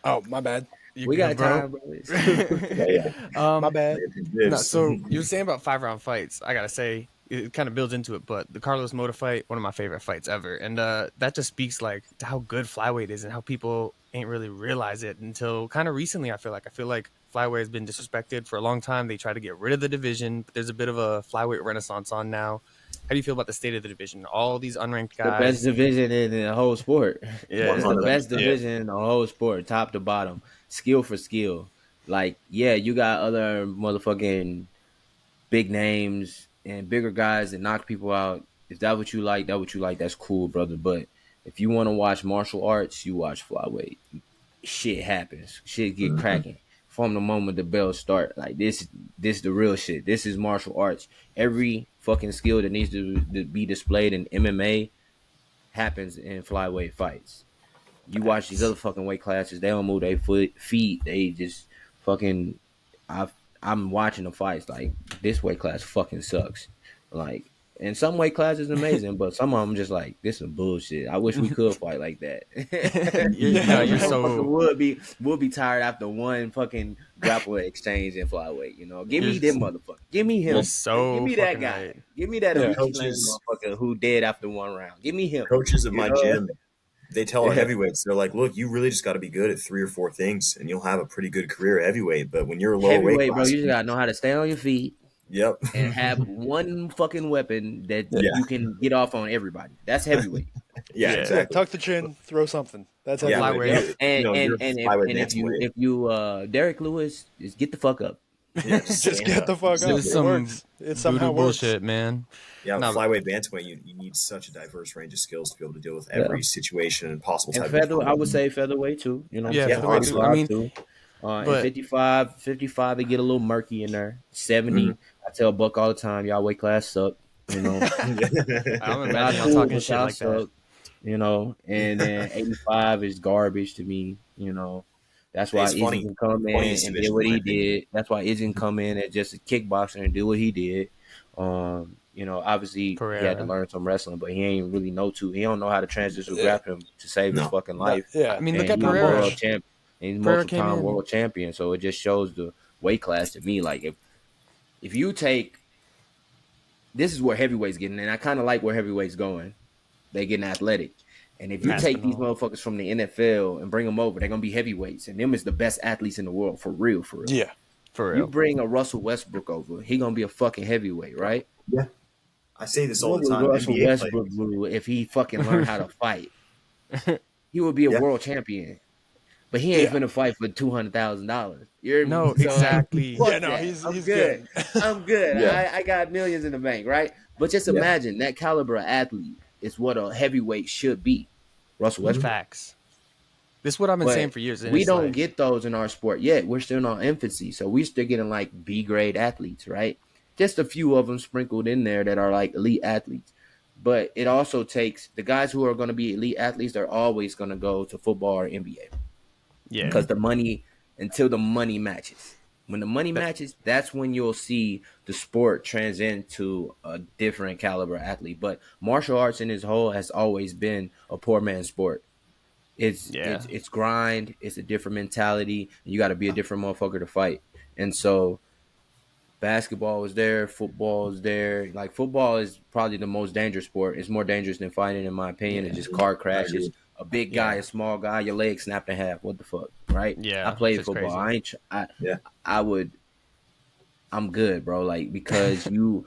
Oh, my bad. We got time, bro. My bad. No, so you were saying about 5-round fights. I gotta say, it kind of builds into it, but the Carlos Mota fight, one of my favorite fights ever, and that just speaks like to how good flyweight is and how people ain't really realize it until kind of recently. I feel like flyweight has been disrespected for a long time. They try to get rid of the division, but there's a bit of a flyweight renaissance on now. How do you feel about the state of the division? All these unranked guys. The best division in the whole sport. Yeah, it's the best division in the whole sport, top to bottom, skill for skill. Like, yeah, you got other motherfucking big names and bigger guys that knock people out. If that's what you like, that's cool, brother. But if you want to watch martial arts, you watch flyweight. Shit happens. Shit get cracking. From the moment the bells start, like this the real shit. This is martial arts. Every fucking skill that needs to be displayed in MMA happens in flyweight fights. You watch these other fucking weight classes, they don't move their feet. They just fucking. I'm watching the fights like this weight class fucking sucks. Like, and some weight classes amazing, but some of them just like, this is bullshit. I wish we could fight like that. You're so we'll be tired after one fucking grapple exchange in flyweight. Give me them motherfucker. Give me him. Give me that guy. Right. Give me that motherfucker who dead after one round. Give me him. Coaches at my gym, they tell our heavyweights, they're like, look, you really just got to be good at 3 or 4 things, and you'll have a pretty good career at heavyweight. But when you're a lower weight class, bro, you just got to know how to stay on your feet. Yep. And have one fucking weapon that you can get off on everybody. That's heavyweight. Exactly. Tuck the chin, throw something. That's flyweight. If you Derek Lewis, just get the fuck up. Yeah, just get the fuck up. It works. It somehow works. Bullshit, man. Yeah, flyweight bantamweight, you need such a diverse range of skills to be able to deal with every situation and possible type of I would say featherweight too. Featherweight too. I mean, too. But 55, it get a little murky in there. 70, I tell Buck all the time, y'all weight class suck. I'm imagining y'all talking shit like that. And then 85 is garbage to me. That's why Izzy can come in and did what he did. That's why Izzy can come in as just a kickboxer and do what he did. Obviously he had to learn some wrestling, but he ain't really He don't know how to transition grappling to save his fucking life. Yeah, I mean, look at Pereira. He's multiple-time world champion, so it just shows the weight class to me. Like, if you take – this is where heavyweight's getting, and I kind of like where heavyweight's going. They getting athletic. And if you take these motherfuckers from the NFL and bring them over, they're going to be heavyweights, and them is the best athletes in the world, for real. Yeah, for real. You bring a Russell Westbrook over, he going to be a fucking heavyweight, right? Yeah. I say this all the time. Russell Westbrook, if he fucking learned how to fight, he would be a world champion. But he ain't finna fight for $200,000. No, exactly. He's good. I'm good. I got millions in the bank, right? But just imagine that caliber of athlete is what a heavyweight should be. Russell Westbrook. Facts. This is what I've been saying for years. We don't get those in our sport yet. We're still in our infancy, so we still getting like B-grade athletes, right? Just a few of them sprinkled in there that are like elite athletes. But it also takes the guys who are going to be elite athletes. They're always going to go to football or NBA. Yeah, because until the money matches. When the money matches, that's when you'll see the sport transcend to a different caliber athlete. But martial arts in its whole has always been a poor man's sport. It's grind. It's a different mentality. You got to be a different motherfucker to fight. And so basketball is there. Football is there. Like, football is probably the most dangerous sport. It's more dangerous than fighting, in my opinion. It's just car crashes. A big guy, a small guy, your leg snapped in half. What the fuck, right? Yeah, I played football. Crazy. I'm good, bro. Like, because you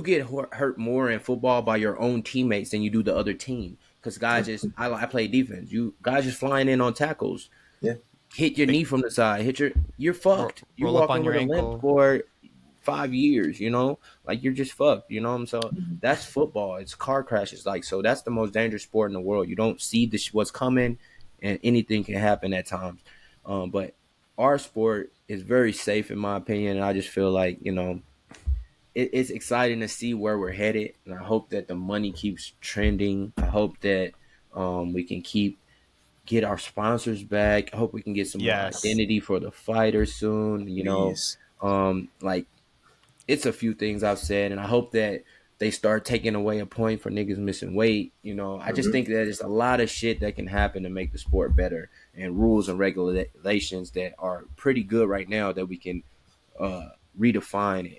get hurt more in football by your own teammates than you do the other team. Because guys I play defense. You guys just flying in on tackles. Yeah. Hit your knee from the side. You're fucked. You roll up walk on in your with a ankle limp for 5 years. You know, like you're just fucked. You know, so that's football. It's car crashes. Like, so that's the most dangerous sport in the world. You don't see what's coming, and anything can happen at times. But our sport is very safe, in my opinion, and I just feel like, you know, it's exciting to see where we're headed, and I hope that the money keeps trending. I hope that we can get our sponsors back. I hope we can get some more identity for the fighters soon. You know, like, it's a few things I've said, and I hope that they start taking away a point for niggas missing weight. You know, I just think that there's a lot of shit that can happen to make the sport better, and rules and regulations that are pretty good right now that we can redefine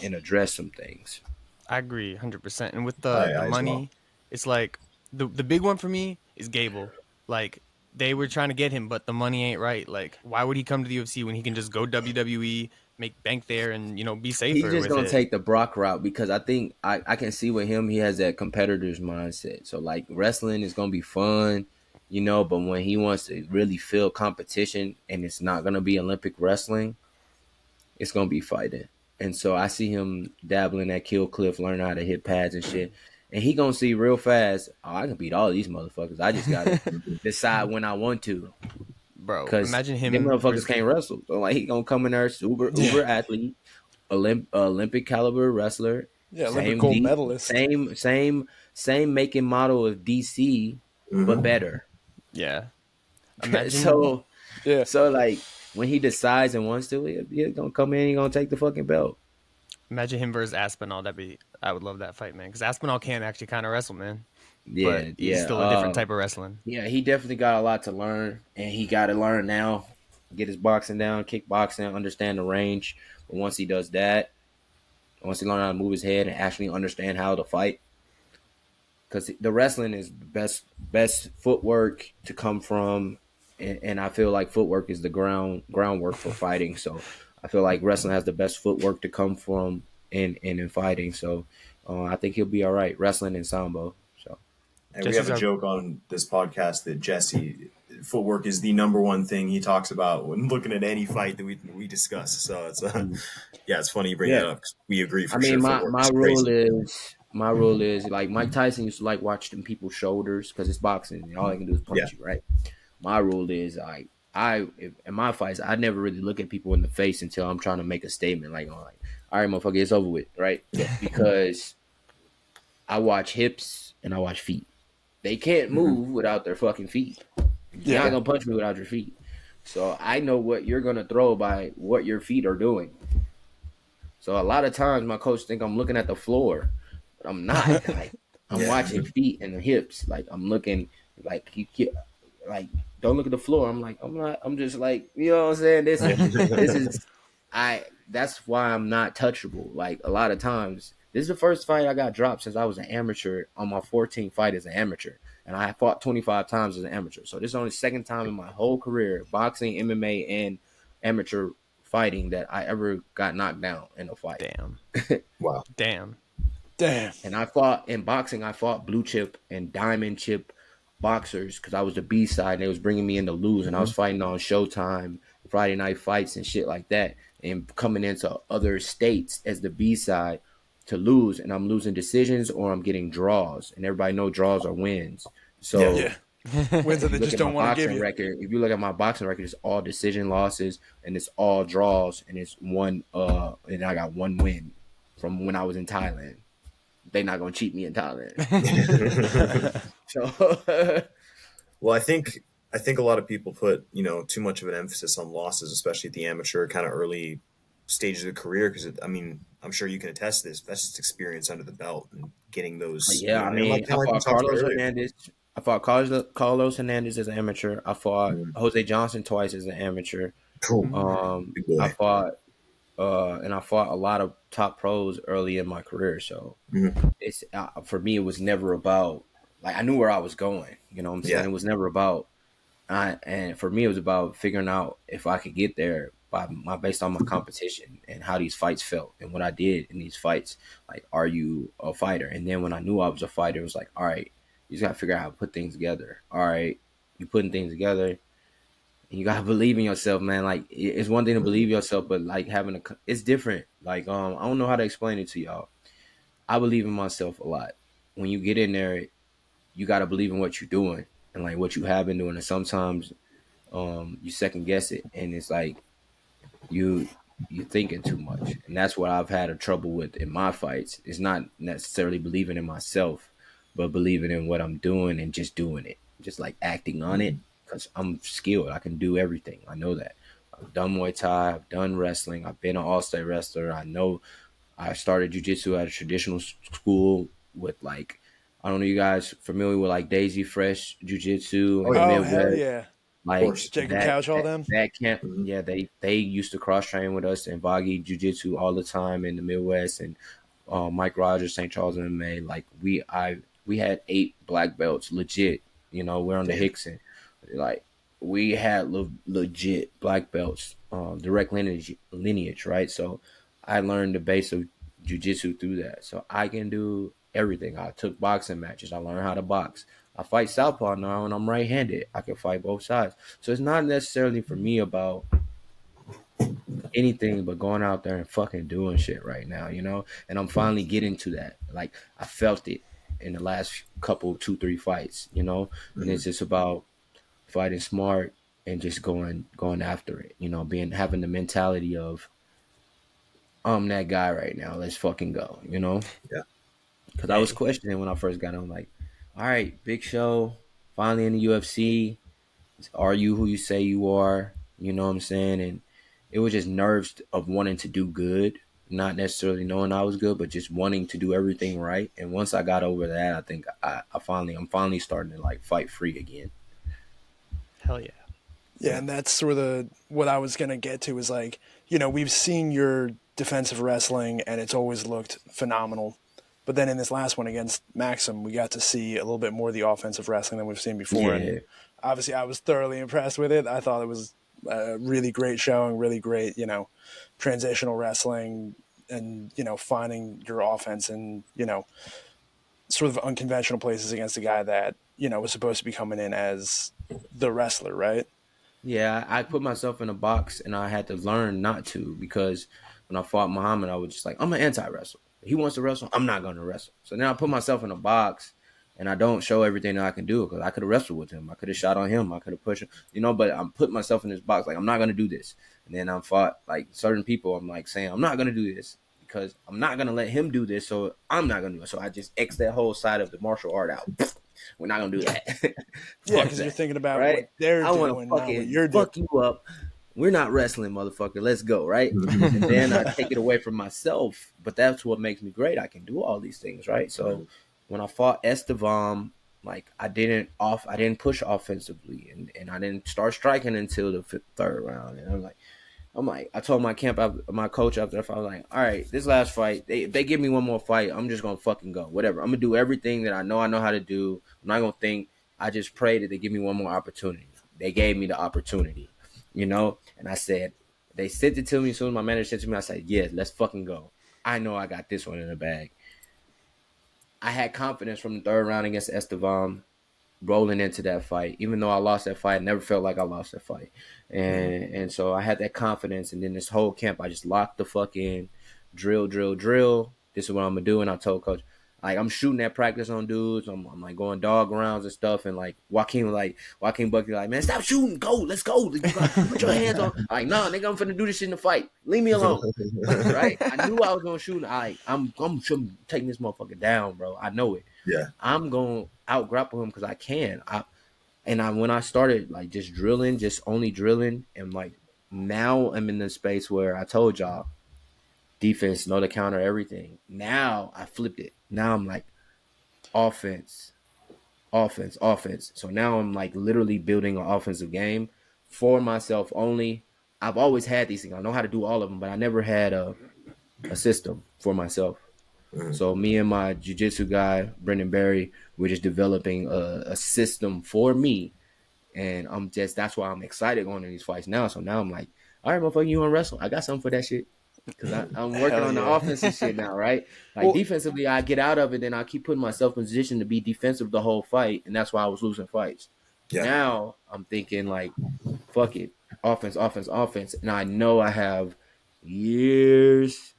and address some things. I agree 100%. And with the money, it's like the big one for me is Gable. Like, they were trying to get him, but the money ain't right. Like, why would he come to the UFC when he can just go WWE, make bank there, and, you know, be safer? He's just gonna take the Brock route, because I think I can see with him, he has that competitor's mindset. So, like, wrestling is gonna be fun, you know, but when he wants to really feel competition, and it's not gonna be Olympic wrestling, it's gonna be fighting. And so I see him dabbling at Kill Cliff, learning how to hit pads and shit. And he gonna see real fast, oh, I can beat all these motherfuckers. I just gotta decide when I want to. Bro, imagine him. Them motherfuckers can't wrestle. So, like, he gonna come in there, uber athlete, Olympic caliber wrestler. Yeah, Olympic gold medalist. Same making model of DC, but better. Yeah. Imagine. So like, when he decides and wants to, he's gonna come in. He's gonna take the fucking belt. Imagine him versus Aspinall. I would love that fight, man. Because Aspinall can actually kind of wrestle, man. Yeah, but he's still a different type of wrestling. Yeah, he definitely got a lot to learn, and he got to learn now. Get his boxing down, kickboxing, understand the range. But once he does that, once he learns how to move his head and actually understand how to fight, because the wrestling is the best footwork to come from, and I feel like footwork is the groundwork for fighting. So I feel like wrestling has the best footwork to come from in fighting. So I think he'll be all right, wrestling and sambo. So, and we have a joke on this podcast that Jesse, footwork is the number one thing he talks about when looking at any fight that we discuss. So it's it's funny you bring that up. We agree for sure. My rule is like Mike Tyson used to like watch them people's shoulders because it's boxing and all they can do is punch you, right? My rule is in my fights, I never really look at people in the face until I'm trying to make a statement, like, all right, motherfucker, it's over with, right? Because I watch hips and I watch feet. They can't move without their fucking feet. You're not gonna punch me without your feet. So I know what you're gonna throw by what your feet are doing. So a lot of times my coach think I'm looking at the floor, but I'm not. Like, I'm watching feet and the hips. Like, I'm looking like don't look at the floor. I'm not. I'm just like, you know what I'm saying. This is That's why I'm not touchable. Like, a lot of times, this is the first fight I got dropped since I was an amateur on my 14th fight as an amateur. And I fought 25 times as an amateur. So this is only the second time in my whole career, boxing, MMA, and amateur fighting, that I ever got knocked down in a fight. Damn. Wow. Damn. And in boxing, I fought blue chip and diamond chip boxers because I was the B side and they was bringing me in to lose. And I was fighting on Showtime, Friday night fights and shit like that, and coming into other states as the B side to lose, and I'm losing decisions or I'm getting draws, and everybody know draws are wins. So wins that they just don't want to give you. If you look at my boxing record, it's all decision losses and it's all draws, and it's one and I got one win from when I was in Thailand. They not gonna cheat me in Thailand. Well, I think a lot of people put too much of an emphasis on losses, especially at the amateur kind of early stages of the career, because I'm sure you can attest to this. That's just experience under the belt and getting those. Yeah, I fought Carlos Hernandez. I fought Carlos Hernandez as an amateur. I fought Jose Johnson twice as an amateur. Cool. I fought a lot of top pros early in my career. So it's for me, it was never about, like, I knew where I was going. You know what I'm saying? It was never about, and for me, it was about figuring out if I could get there based on my competition and how these fights felt and what I did in these fights. Like, are you a fighter? And then when I knew I was a fighter, it was like, all right, you just gotta figure out how to put things together. All right, you putting things together, and you gotta believe in yourself, man. Like, it's one thing to believe in yourself, but like it's different. Like, I don't know how to explain it to y'all. I believe in myself a lot. When you get in there, you gotta believe in what you're doing and like what you have been doing. And sometimes you second guess it, and it's like you're thinking too much, and that's what I've had a trouble with in my fights. It's not necessarily believing in myself, but believing in what I'm doing and just doing it, just like acting on it, because I'm skilled. I can do everything. I know that. I've done Muay Thai. I've done wrestling. I've been an all-state wrestler. I know I started jiu-jitsu at a traditional school with like, I don't know, you guys familiar with like Daisy Fresh Jiu-Jitsu? Oh, in the Oh, Midwest? hell yeah. Like Jacob Couch, all them? that camp, Mhm. yeah, they used to cross train with us in Vagi Jiu-Jitsu all the time in the Midwest, and Mike Rogers, St. Charles MMA. Like we had 8 black belts, legit. You know, we're on the Damn. Hickson. Like we had legit black belts, direct lineage, right? So I learned the base of jiu-jitsu through that. So I can do everything. I took boxing matches. I learned how to box. I fight southpaw now, and I'm right-handed. I can fight both sides. So it's not necessarily for me about anything but going out there and fucking doing shit right now, you know? And I'm finally getting to that. Like, I felt it in the last couple, 2-3 fights, you know? And it's just about fighting smart and just going after it, you know, having the mentality of, I'm that guy right now. Let's fucking go, you know? Yeah. Because I was questioning when I first got on, like, all right, big show, finally in the UFC. Are you who you say you are? You know what I'm saying? And it was just nerves of wanting to do good, not necessarily knowing I was good, but just wanting to do everything right. And once I got over that, I think I'm finally starting to like fight free again. Hell yeah. Yeah, and that's sort of what I was going to get to is like, you know, we've seen your defensive wrestling and it's always looked phenomenal. But then in this last one against Maksum, we got to see a little bit more of the offensive wrestling than we've seen before. Yeah. And obviously, I was thoroughly impressed with it. I thought it was a really great showing, really great, you know, transitional wrestling and, you know, finding your offense in, you know, sort of unconventional places against a guy that, you know, was supposed to be coming in as the wrestler, right? Yeah, I put myself in a box and I had to learn not to, because when I fought Muhammad, I was just like, I'm an anti-wrestler. He wants to wrestle, I'm not going to wrestle. So now I put myself in a box and I don't show everything that I can do, because I could have wrestled with him. I could have shot on him. I could have pushed him, you know, but I'm putting myself in this box. Like, I'm not going to do this. And then I fought like certain people. I'm like saying, I'm not going to do this because I'm not going to let him do this. So I'm not going to do it. So I just X that whole side of the martial art out. We're not going to do that. Yeah, because you're thinking about right? what they're I doing, want to not what you're doing. fuck you up. We're not wrestling, motherfucker. Let's go, right? And then I take it away from myself. But that's what makes me great. I can do all these things, right? So when I fought Estevam, like I didn't push offensively, and I didn't start striking until the third round. And I'm like, I told my coach after the fight, I was like, all right, this last fight, if they give me one more fight, I'm just gonna fucking go. Whatever. I'm gonna do everything that I know how to do. I'm not gonna think. I just pray that they give me one more opportunity. They gave me the opportunity, you know? And I said, they sent it to me as soon as my manager sent it to me, I said, yeah, let's fucking go. I know I got this one in the bag. I had confidence from the third round against Estevam rolling into that fight. Even though I lost that fight, I never felt like I lost that fight. And so I had that confidence. And then this whole camp, I just locked the fucking drill. This is what I'm going to do. And I told coach, like, I'm shooting at practice on dudes. I'm like going dog rounds and stuff. And like Joaquin Buckley, like, man, stop shooting. Go. Let's go. Put your hands on. Like, nah, nigga, I'm finna do this shit in the fight. Leave me alone. Right? I knew I was going to shoot. I'm taking this motherfucker down, bro. I know it. Yeah. I'm going to out grapple him because I can. When I started like just only drilling, and like now I'm in the space where I told y'all, defense, know the counter, everything. Now I flipped it. Now I'm like offense. So now I'm like literally building an offensive game for myself only. I've always had these things. I know how to do all of them, but I never had a system for myself. So me and my jiu-jitsu guy, Brendan Berry, we're just developing a system for me. And that's why I'm excited going to these fights now. So now I'm like, all right, motherfucker, you want to wrestle? I got something for that shit. Because I'm working on the offensive shit now, right? Like, defensively, I get out of it, then I keep putting myself in position to be defensive the whole fight, and that's why I was losing fights. Yeah. Now, I'm thinking, like, fuck it. Offense. And I know I have years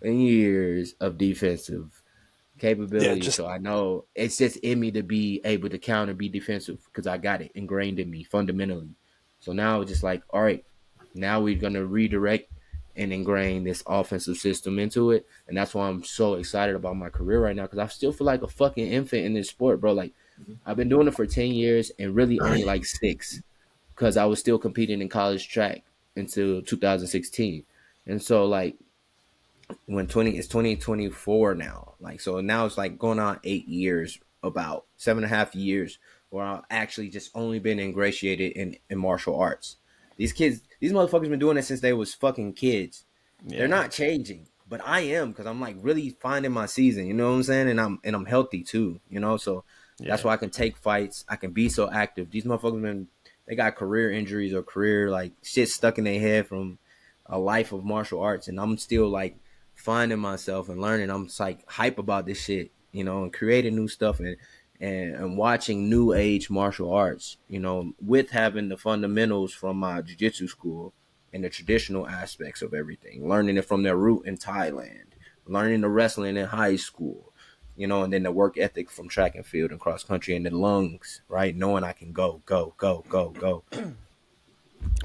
and years of defensive capability, so I know it's just in me to be able to counter, be defensive, because I got it ingrained in me fundamentally. So now it's just like, all right, now we're going to redirect and ingrain this offensive system into it. And that's why I'm so excited about my career right now, because I still feel like a fucking infant in this sport, bro. Like, I've been doing it for 10 years and really only like 6, because I was still competing in college track until 2016. And so, like, it's 2024 now. Like, so now it's like going on 8 years, about 7.5 years, where I've actually just only been ingratiated in martial arts. These motherfuckers been doing it since they was fucking kids. Yeah. They're not changing, but I am, because I'm like really finding my season. You know what I'm saying? And I'm healthy too. You know, so that's why I can take fights. I can be so active. These motherfuckers they got career injuries or career like shit stuck in their head from a life of martial arts, and I'm still like finding myself and learning. I'm just like hype about this shit, you know, and creating new stuff and watching new age martial arts, you know, with having the fundamentals from my jiu-jitsu school and the traditional aspects of everything, learning it from their root in Thailand, learning the wrestling in high school, you know, and then the work ethic from track and field and cross country, and the lungs, right? Knowing I can go.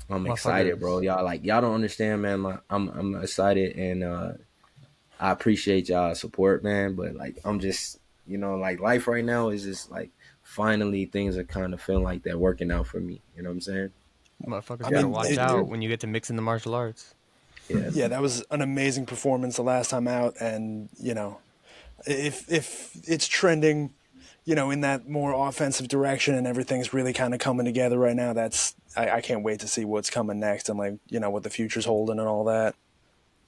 I'm excited, bro. Y'all don't understand, man. I'm excited, and I appreciate y'all's support, man. But like, I'm just, you know, like, life right now is just like, finally things are kind of feeling like they're working out for me. You know what I'm saying? Motherfuckers gotta watch out when you get to mix in the martial arts. Yeah, that was an amazing performance the last time out, and you know, if it's trending, you know, in that more offensive direction, and everything's really kind of coming together right now, I can't wait to see what's coming next, and like, you know, what the future's holding and all that.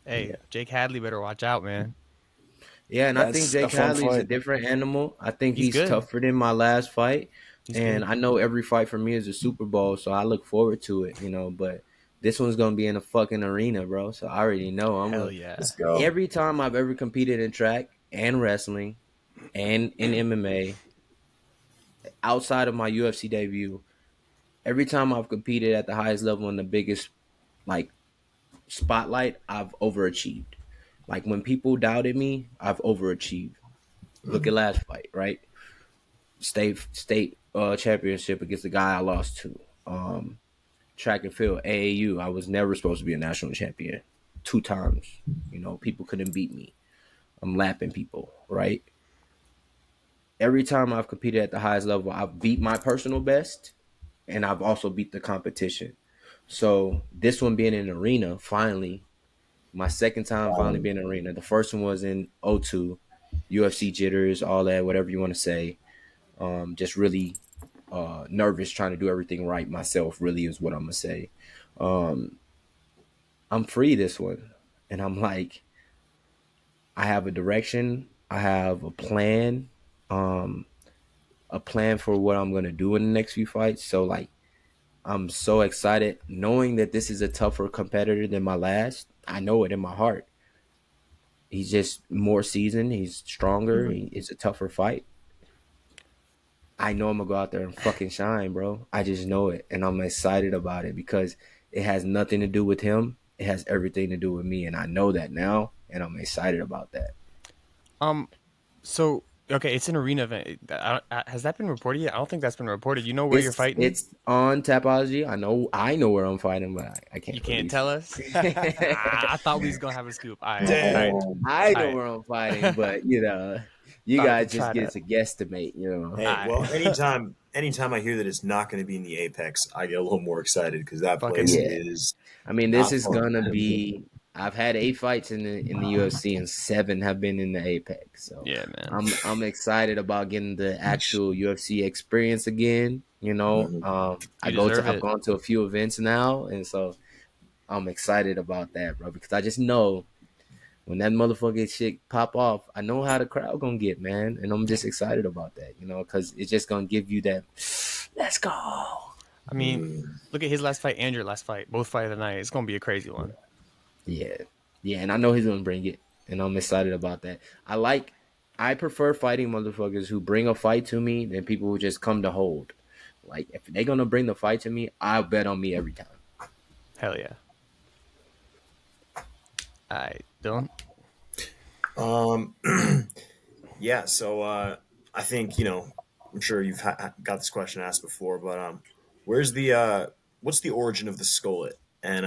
Hey, Jake Hadley better watch out, man. Yeah, and I think Jake Hadley is a different animal. I think he's tougher than my last fight. And I know every fight for me is a Super Bowl, so I look forward to it, you know. But this one's going to be in a fucking arena, bro. So I already know. Let's go. Every time I've ever competed in track and wrestling and in MMA, outside of my UFC debut, every time I've competed at the highest level in the biggest, like, spotlight, I've overachieved. Like, when people doubted me, I've overachieved. Look at last fight, right? State championship against the guy I lost to. Track and field, AAU. I was never supposed to be a national champion. 2 times. You know, people couldn't beat me. I'm lapping people, right? Every time I've competed at the highest level, I've beat my personal best, and I've also beat the competition. So this one being in an arena, finally, my second time finally being in an arena. The first one was in 02, UFC jitters, all that, whatever you want to say. Just really nervous, trying to do everything right myself, really is what I'm going to say. I'm free this one. And I'm like, I have a direction. I have a plan. A plan for what I'm going to do in the next few fights. So, like, I'm so excited knowing that this is a tougher competitor than my last. I know it in my heart. He's just more seasoned. He's stronger. It's a tougher fight. I know I'm going to go out there and fucking shine, bro. I just know it. And I'm excited about it because it has nothing to do with him. It has everything to do with me. And I know that now. And I'm excited about that. So, okay, it's an arena event. Has that been reported yet? I don't think that's been reported. You know where you're fighting? It's on Tapology. I know where I'm fighting, but I can't. You can't tell us? I thought we was going to have a scoop. I know where I'm fighting, but, you know, you guys just get to guesstimate, you know. Hey, well, anytime I hear that it's not going to be in the Apex, I get a little more excited because that place is. I mean, this is going to be. I've had 8 fights in the UFC, and 7 have been in the Apex. So yeah, man, I'm excited about getting the actual UFC experience again. You know, I've gone to a few events now, and so I'm excited about that, bro. Because I just know when that motherfucking shit pop off, I know how the crowd gonna get, man, and I'm just excited about that. You know, because it's just gonna give you that. Let's go. I mean, look at his last fight and your last fight. Both fight of the night. It's gonna be a crazy one. Yeah, and I know he's gonna bring it, and I'm excited about that. I prefer fighting motherfuckers who bring a fight to me than people who just come to hold. Like, if they're gonna bring the fight to me, I'll bet on me every time. Hell yeah. I don't. Yeah. So I think I'm sure you've got this question asked before, but what's the origin of the Skullet? And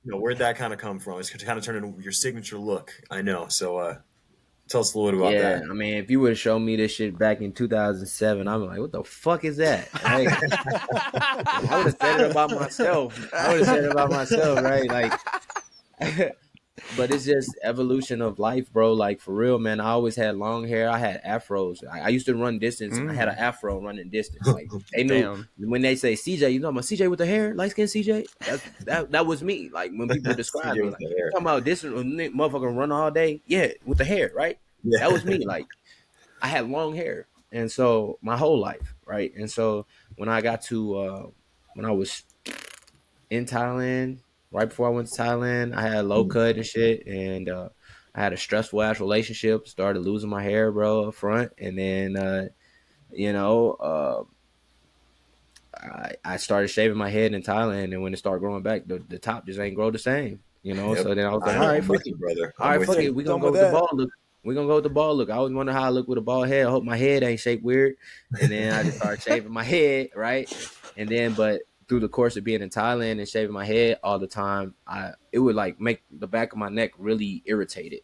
where'd that kind of come from? It's kind of turned into your signature look. I know. So tell us a little bit about that. I mean, if you would have shown me this shit back in 2007, I'm like, what the fuck is that? Right? I would have said it about myself. Right? Like, but it's just evolution of life, bro. Like, for real, man. I always had long hair. I had afros. I used to run distance. And I had an afro running distance. Like, they knew when they say CJ, you know my CJ with the hair, light skin CJ. That was me. Like, when people describe me, like, talking about this motherfucker run all day, yeah, with the hair, right? Yeah. That was me. Like, I had long hair, and so my whole life, right? And so when I got to when I was in Thailand. Right before I went to Thailand, I had low cut and shit, and I had a stressful ass relationship. Started losing my hair, bro, up front, and then I started shaving my head in Thailand, and when it started growing back, the top just ain't grow the same, Yep. So then I was like, all right, fuck it, brother. All right, fuck it. We gonna go with the ball look. We're gonna go with the ball look. I always wonder how I look with a bald head. I hope my head ain't shaped weird. And then I just started shaving my head, right? And then, but through the course of being in Thailand and shaving my head all the time, it would like make the back of my neck really irritated.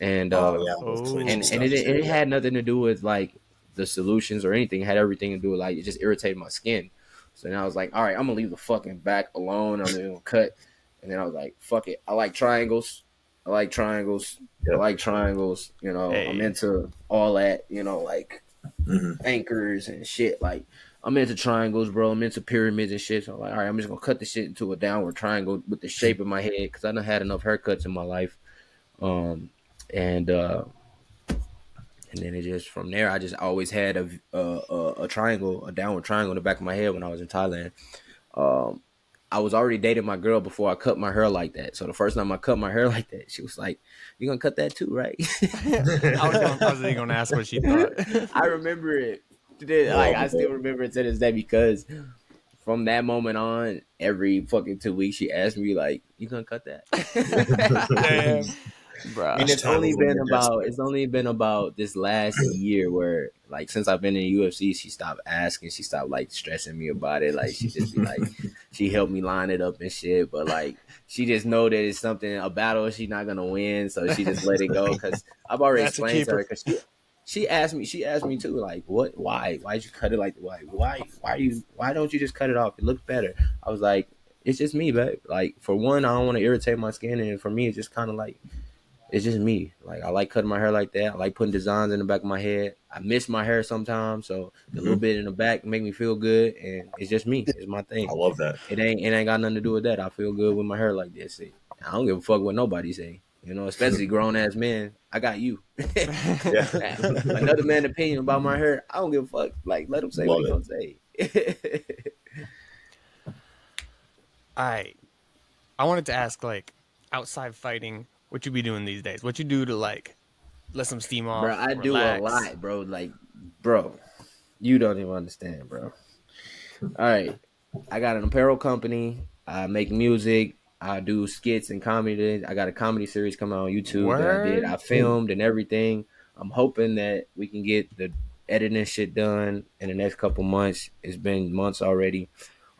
And it had nothing to do with like the solutions or anything. It had everything to do with like it just irritated my skin. So then I was like, all right, I'm gonna leave the fucking back alone. I'm gonna cut. And then I was like, fuck it. I like triangles. Yep. You know, hey. I'm into all that, you know, like anchors and shit. Like, I'm into triangles, bro. I'm into pyramids and shit. So I'm like, all right, I'm just going to cut the shit into a downward triangle with the shape of my head because I done had enough haircuts in my life. And then it just, from there, I just always had a triangle, a downward triangle in the back of my head when I was in Thailand. I was already dating my girl before I cut my hair like that. So the first time I cut my hair like that, she was like, "You gonna cut that too, right?" I was going to ask what she thought. I remember it. Like, I still remember it to this day because from that moment on, every fucking 2 weeks, she asked me like, "You gonna cut that?" Damn, bro. And it's only been about this last year where, like, since I've been in the UFC, she stopped asking. She stopped like stressing me about it. Like, she just be like, she helped me line it up and shit. But like, she just know that it's a battle she's not gonna win, so she just let it go. Because I've already explained to her. Because she asked me too, like, why'd you cut it like, why don't you just cut it off? It looks better. I was like, it's just me, babe. Like, for one, I don't want to irritate my skin, and for me, it's just kind of like, it's just me. Like, I like cutting my hair like that. I like putting designs in the back of my head. I miss my hair sometimes, so a little bit in the back make me feel good, and it's just me. It's my thing. I love that. It ain't got nothing to do with that. I feel good with my hair like this. I don't give a fuck what nobody say. You know, especially grown ass men. I got you. Another man's opinion about my hair, I don't give a fuck. Like, let him say what he's gonna say. I wanted to ask, like, outside fighting, what you be doing these days? What you do to like let some steam off? Bro, I do a lot, bro. Like, bro, you don't even understand, bro. All right, I got an apparel company. I make music. I do skits and comedy. I got a comedy series coming out on YouTube that I did. I filmed and everything. I'm hoping that we can get the editing shit done in the next couple months. It's been months already.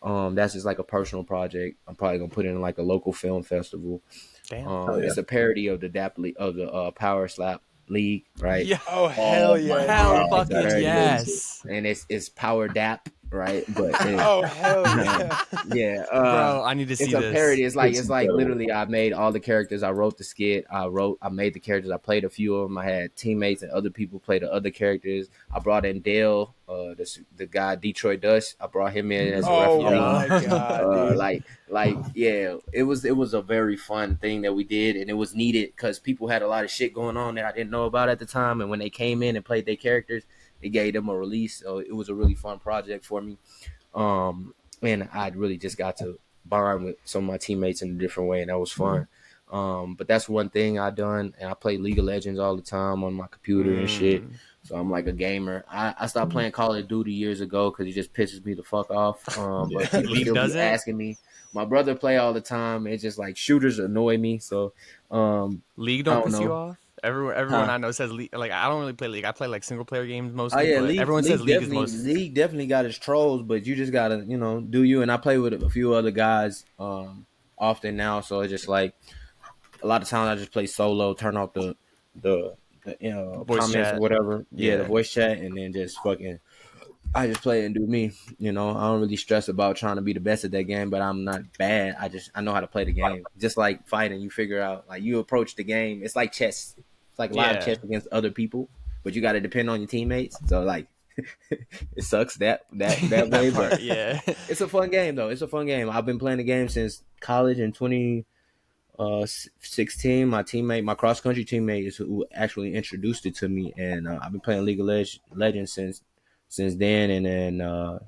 That's just like a personal project. I'm probably gonna put it in like a local film festival. Damn. It's a parody of the DAP of the Power Slap League, right? Yeah. Oh hell yeah! Hell fucking yes! And it's Power DAP, right? But oh hell yeah! Yeah, bro, I need to see this. It's a parody. It's like literally, I made all the characters. I wrote the skit. I made the characters. I played a few of them. I had teammates and other people play the other characters. I brought in Dale, the guy Detroit Dust. I brought him in as a referee. Oh my god! Yeah, it was a very fun thing that we did, and it was needed because people had a lot of shit going on that I didn't know about at the time. And when they came in and played their characters, it gave them a release. So it was a really fun project for me. and I really just got to bond with some of my teammates in a different way, and that was fun. But that's one thing I done, and I play League of Legends all the time on my computer and shit. So I'm like a gamer. I stopped playing Call of Duty years ago because it just pisses me the fuck off. But people League still be doesn't? asking me. My brother play all the time. It's just like shooters annoy me. So League I don't don't piss you know. off? Everyone I know says League. Like, I don't really play League. I play like single player games Oh mostly, yeah, but everyone says League is most. League definitely got its trolls, but you just gotta do you. And I play with a few other guys often now, so it's just like a lot of times I just play solo, turn off the Voice comments chat. or whatever, Yeah. the voice chat, and then just fucking I just play and do me. I don't really stress about trying to be the best at that game, but I'm not bad. I know how to play the game. Just like fighting, you figure out like you approach the game. It's like chess. It's like live chess against other people, but you got to depend on your teammates. So like, it sucks that way, but Yeah. it's a fun game though. It's a fun game. I've been playing the game since college in 2016. My cross country teammate is who actually introduced it to me, and I've been playing League of Legends since then, and then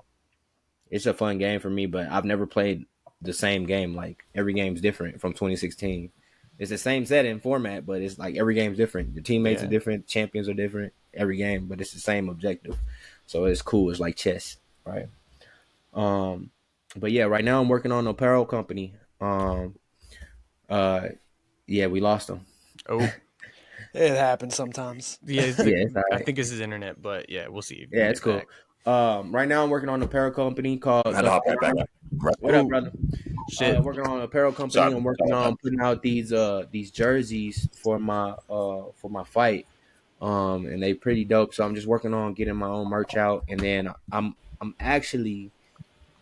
it's a fun game for me, but I've never played the same game. Like every game's different from 2016. It's the same setting format, but it's like every game's different. The teammates are different, champions are different every game, but it's the same objective. So it's cool. It's like chess, right? But yeah, right now I'm working on an apparel company. Yeah, we lost them. Oh. It happens sometimes. Yeah, it's all I right. think this is internet, but yeah, we'll see. Yeah, it's cool. Right now I'm working on an apparel company called. I had to hop right back. What up, brother? Shit. Working on an apparel company. Sorry. I'm working on putting out these jerseys for my fight. And they pretty dope. So I'm just working on getting my own merch out, and then I'm actually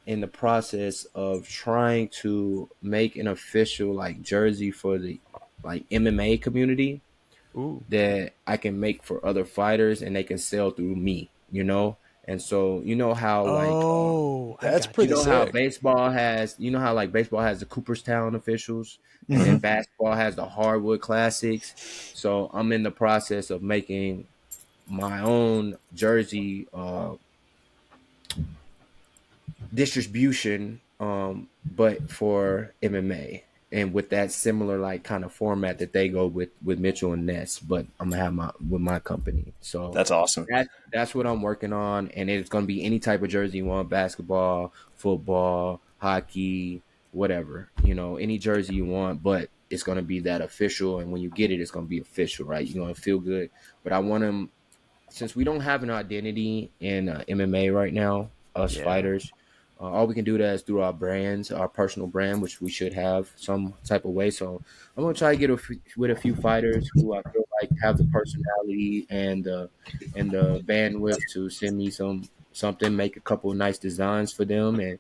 in the process of trying to make an official like jersey for the like MMA community. Ooh. That I can make for other fighters and they can sell through me, And so how that's you pretty know how sick. baseball has baseball has the Cooperstown officials and then basketball has the Hardwood Classics. So I'm in the process of making my own jersey distribution, but for MMA. And with that similar like kind of format that they go with Mitchell and Ness, but I'm gonna have my company. So That's awesome. That's what I'm working on, and it's gonna be any type of jersey you want: basketball, football, hockey, whatever. Any jersey you want, but it's gonna be that official. And when you get it, it's gonna be official, right? You're gonna feel good. But I want them, since we don't have an identity in MMA right now, us fighters. All we can do that is through our brands, our personal brand, which we should have some type of way. So I'm gonna try to get with a few fighters who I feel like have the personality and the bandwidth to send me something, make a couple of nice designs for them, and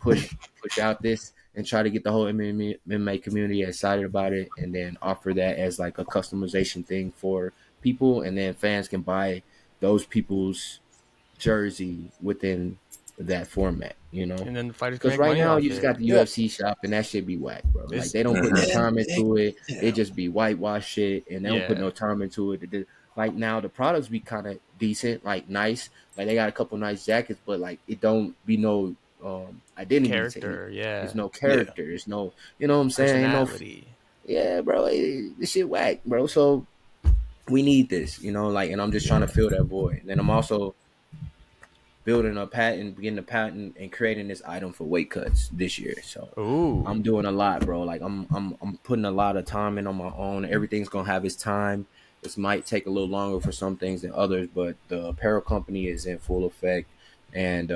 push out this and try to get the whole MMA community excited about it, and then offer that as like a customization thing for people, and then fans can buy those people's jersey within that format, And then the fighters because right now you just got the UFC shop and that shit be whack, bro. Like they don't put no time into it. They just be whitewash shit and they don't put no time into it. Like now the products be kind of decent, like nice. Like they got a couple nice jackets, but like it don't be no identity character. Yeah, there's no character. There's no, you know what I'm saying? Yeah, bro. This shit whack, bro. So we need this, and I'm just trying to fill that void. And then I'm also getting a patent and creating this item for weight cuts this year. So I'm doing a lot, bro. Like I'm putting a lot of time in on my own. Everything's gonna have its time. This might take a little longer for some things than others, but the apparel company is in full effect, and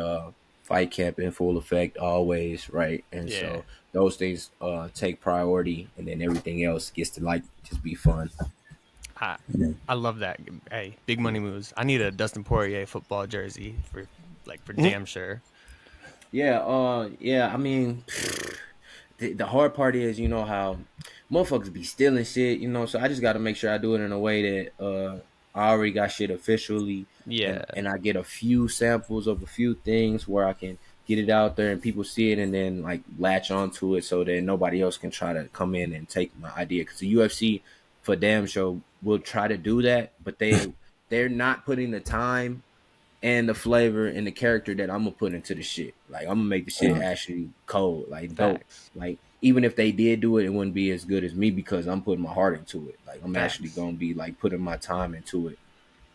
fight camp in full effect always, right? And so those things take priority, and then everything else gets to like just be fun. I love that. Hey, big money moves. I need a Dustin Poirier football jersey for damn sure. Yeah, I mean, the hard part is, how motherfuckers be stealing shit, so I just got to make sure I do it in a way that I already got shit officially. Yeah. And I get a few samples of a few things where I can get it out there and people see it and then like latch onto it so that nobody else can try to come in and take my idea. Because the UFC for damn sure will try to do that, but they're not putting the time and the flavor and the character that I'm gonna put into the shit. Like I'm gonna make the shit actually cold, like dope. Facts. Like even if they did do it, it wouldn't be as good as me because I'm putting my heart into it. Like I'm actually gonna be like putting my time into it,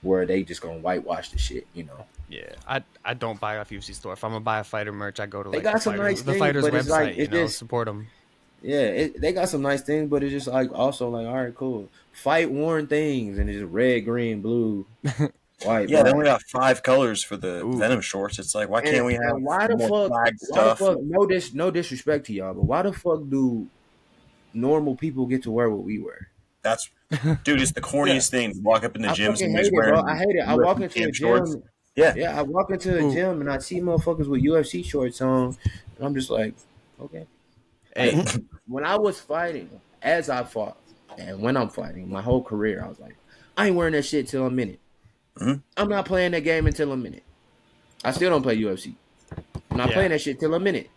where they just gonna whitewash the shit, you know. Yeah, I don't buy off UFC store. If I'm gonna buy a fighter merch, I go to They like got some nice the things, fighter's but it's website. like You know, support them. Yeah, they got some nice things, but it's just like also like, all right, cool. Fight worn things, and it's just red, green, blue, white. Yeah, they black. only got 5 colors for the Venom shorts. It's like, why can't we have why the more fuck? flag Why the stuff? fuck? No disrespect to y'all, but why the fuck do normal people get to wear what we wear? That's, dude, it's the corniest thing to walk up in the I gym. fucking hate it, bro. I hate it. I walk into a gym. Yeah, I walk into a gym and I see motherfuckers with UFC shorts on, and I'm just like, okay. Hey, When I was fighting, as I fought, and when I'm fighting, my whole career, I was like, I ain't wearing that shit till I'm in it. Mhm. I'm not playing that game until I'm in it. I still don't play UFC. I'm not playing that shit till I'm in it.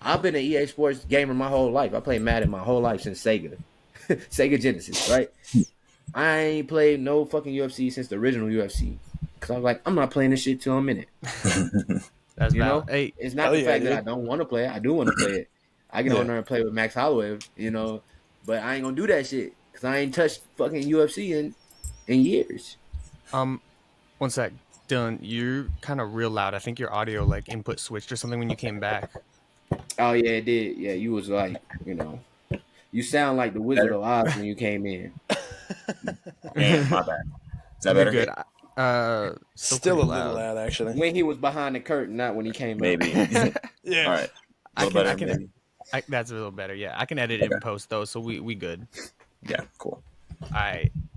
I've been an EA Sports gamer my whole life. I played Madden my whole life since Sega. Sega Genesis, right? I ain't played no fucking UFC since the original UFC. Because I was like, I'm not playing this shit till I'm in it. that's You know? Hey, It's not the fact that I don't want to play it. I do want to play it. I get on there and play with Max Holloway, you know, but I ain't gonna do that shit because I ain't touched fucking UFC in years. one sec, Dylan, you're kind of real loud. I think your audio like input switched or something when you came back. Oh yeah, it did. Yeah, you was like, you know, you sound like the Wizard of Oz when you came in. Man, my bad. Is that better? Good. Still a little loud, actually. When he was behind the curtain, not when he came Maybe. Yeah. All right. A little better, maybe. That's a little better. Yeah, I can edit it in post though, so we good. Yeah, cool. All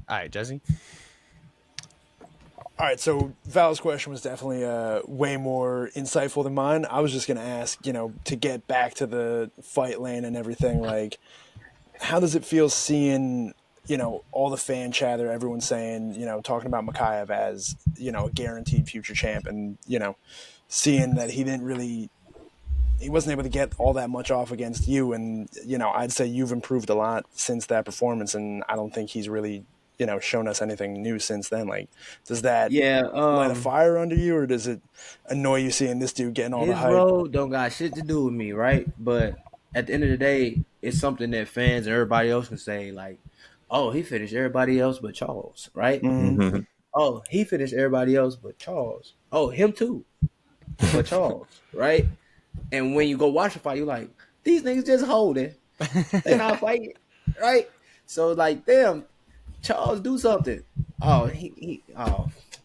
right, Jesse. All right, so Val's question was definitely way more insightful than mine. I was just going to ask, you know, to get back to the fight lane and everything, like, how does it feel seeing, you know, all the fan chatter, everyone saying, you know, talking about Makayev as, you know, a guaranteed future champ, and, you know, seeing that he wasn't able to get all that much off against you, and, you know, I'd say you've improved a lot since that performance, and I don't think he's really, you know, shown us anything new since then. Like, does that light a fire under you, or does it annoy you seeing this dude getting all the hype? His road don't got shit to do with me, right? But at the end of the day, it's something that fans and everybody else can say, like, oh, he finished everybody else but Charles, right? Mm-hmm. Oh, he finished everybody else but Charles. Oh, him too, but Charles, right? And when you go watch the fight, you're like, these niggas just holding. They're not fighting, right? So, like, damn, Charles, do something. Oh,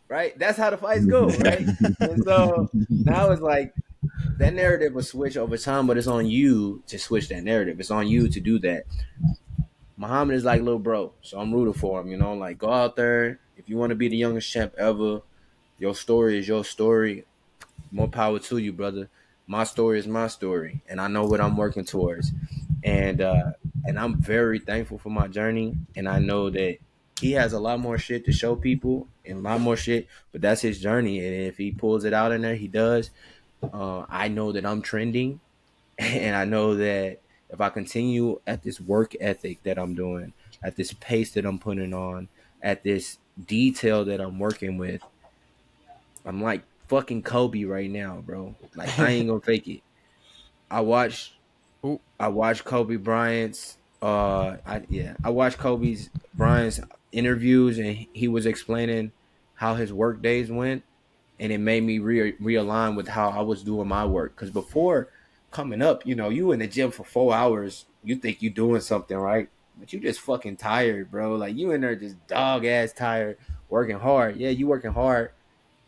right? That's how the fights go, right? And so now it's like that narrative will switch over time, but it's on you to switch that narrative. It's on you to do that. Muhammad is like little bro, so I'm rooting for him, you know? Like, go out there. If you want to be the youngest champ ever, your story is your story. More power to you, brother. My story is my story, and I know what I'm working towards. And I'm very thankful for my journey, and I know that he has a lot more shit to show people and a lot more shit, but that's his journey. And if he pulls it out in there, he does. I know that I'm trending, and I know that if I continue at this work ethic that I'm doing, at this pace that I'm putting on, at this detail that I'm working with, I'm like fucking Kobe right now, bro. Like, I ain't gonna fake it. I watched Kobe Bryant's I watched Bryant's interviews, and he was explaining how his work days went, and it made me realign with how I was doing my work. Because before coming up, you know, you in the gym for 4 hours, you think you doing something, right? But you just fucking tired, bro. Like, you in there just dog ass tired, working hard. Yeah, you working hard,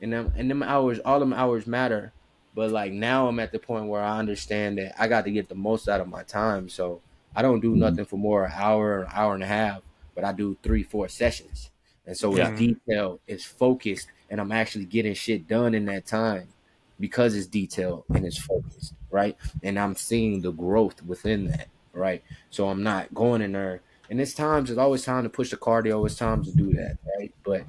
and them hours, all them hours matter. But like, now I'm at the point where I understand that I got to get the most out of my time. So I don't do nothing for more an hour and a half, but I do 3-4 sessions. And so it's detailed, it's focused, and I'm actually getting shit done in that time because it's detailed and it's focused, right? And I'm seeing the growth within that, right? So I'm not going in there. And it's always time to push the cardio. It's time to do that, right? But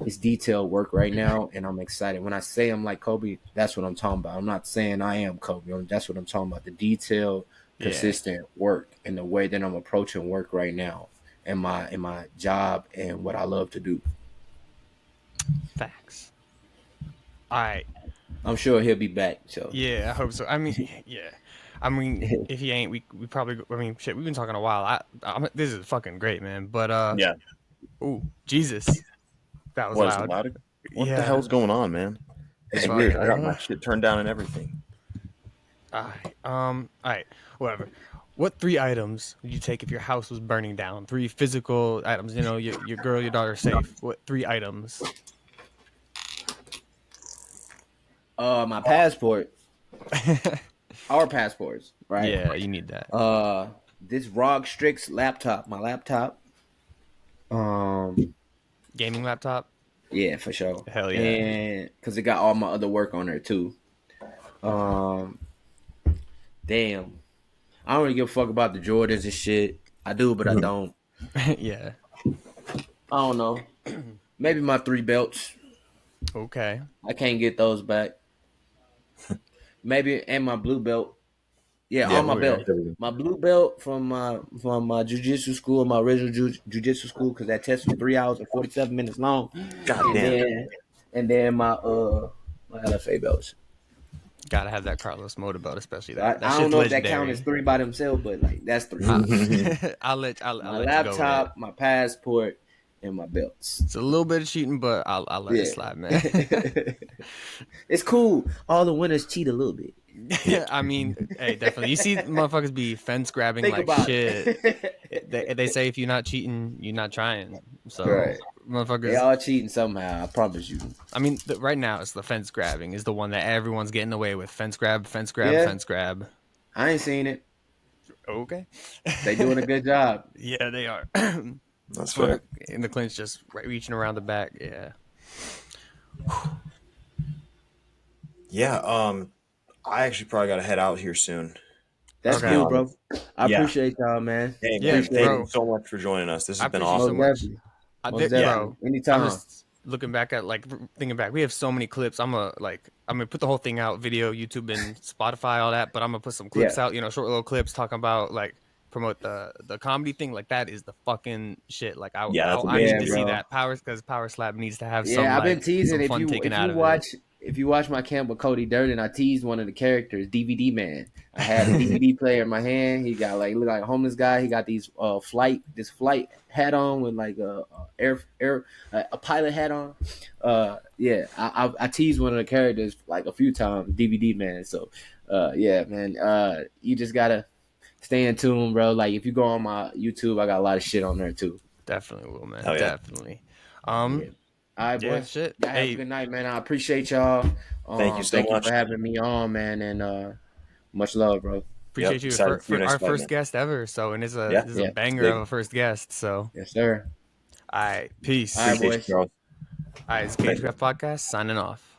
it's detailed work right now, and I'm excited. When I say I'm like Kobe, that's what I'm talking about. I'm not saying I am Kobe. That's what I'm talking about. The detailed, consistent work and the way that I'm approaching work right now in my job and what I love to do. Facts. All right. I'm sure he'll be back. So Yeah, I hope so. I mean, yeah. I mean, if he ain't, we probably. I mean, shit. We've been talking a while. This is fucking great, man. But Yeah. ooh, Jesus, that was What is it loud. loud? What Yeah. the hell's going on, man? It's Fucking, weird. I got my shit turned down and everything. All right, whatever. What 3 items would you take if your house was burning down? 3 physical items. You know, your girl, your daughter safe. What 3 items? my passport, our passports, right? Yeah, you need that. This ROG Strix laptop, my laptop. Gaming laptop. Yeah, for sure. Hell yeah. And because it got all my other work on there too. Damn. I don't really give a fuck about the Jordans and shit. I do, but I don't. Yeah. I don't know. Maybe my 3 belts. Okay. I can't get those back. Maybe and my blue belt. Yeah, Yeah, on my we're belt. right. My blue belt from my jiu-jitsu school, my original jiu-jitsu school, because that test was 3 hours and 47 minutes long. God damn. And then my LFA belts. Gotta have that Carlos Motor belt, especially I that. don't shit's know if that legendary. counts as 3 by themselves, but like that's 3. I'll let my you go with laptop, it. my passport, and my belts. It's a little bit of cheating, but I'll let it slide, man. It's cool. All the winners cheat a little bit. Yeah, I mean, hey, definitely. You see motherfuckers be fence grabbing Think like about shit. it. They say if you're not cheating, you're not trying. So Right. motherfuckers. They all cheating somehow. I promise you. I mean, right now it's the fence grabbing is the one that everyone's getting away with. Fence grab, fence grab, Yeah. fence grab. I ain't seen it. Okay. They doing a good job. Yeah, they are. That's fair. In the clinch, just reaching around the back. Yeah. Yeah. I actually probably got to head out here soon. That's Okay. cool, bro. I Yeah. appreciate y'all, man. Hey, Yeah, man, thank bro. you so much for joining us. This I has been appreciate awesome. so much. Definitely. I Most did, definitely. bro. Anytime. I'm just looking back at thinking back. We have so many clips. I'm gonna put the whole thing out, video, YouTube, and Spotify, all that. But I'm gonna put some clips out. You know, short little clips talking about promote the comedy thing. Like that is the fucking shit. Like I that's I need amazing. to see bro. that because Power Slap needs to have Yeah, some. I've been like, teasing. some If fun you taken if out you of watch it. if you watch my camp with Cody Durden, I teased one of the characters, DVD Man. I had a DVD player in my hand. He got look like a homeless guy. He got these flight hat on with like a pilot hat on. Yeah, I teased one of the characters like a few times, DVD Man. So yeah, man. You just gotta stay in tune, bro. Like if you go on my YouTube, I got a lot of shit on there too. Definitely will, man. Hell yeah. Definitely. Yeah. All right, Yeah, boy. shit. Y'all have Hey. a good night, man. I appreciate y'all. Thank you so Thank much. you for having me on, man, and much love, bro. Appreciate you excited for your for next our fight, first man. guest ever. So, and this is a Yeah. banger Big. of a first guest. So, Yes, sir. all right, peace. All right, Appreciate you, boys. Charles. All right, it's Cagecraft Podcast signing off.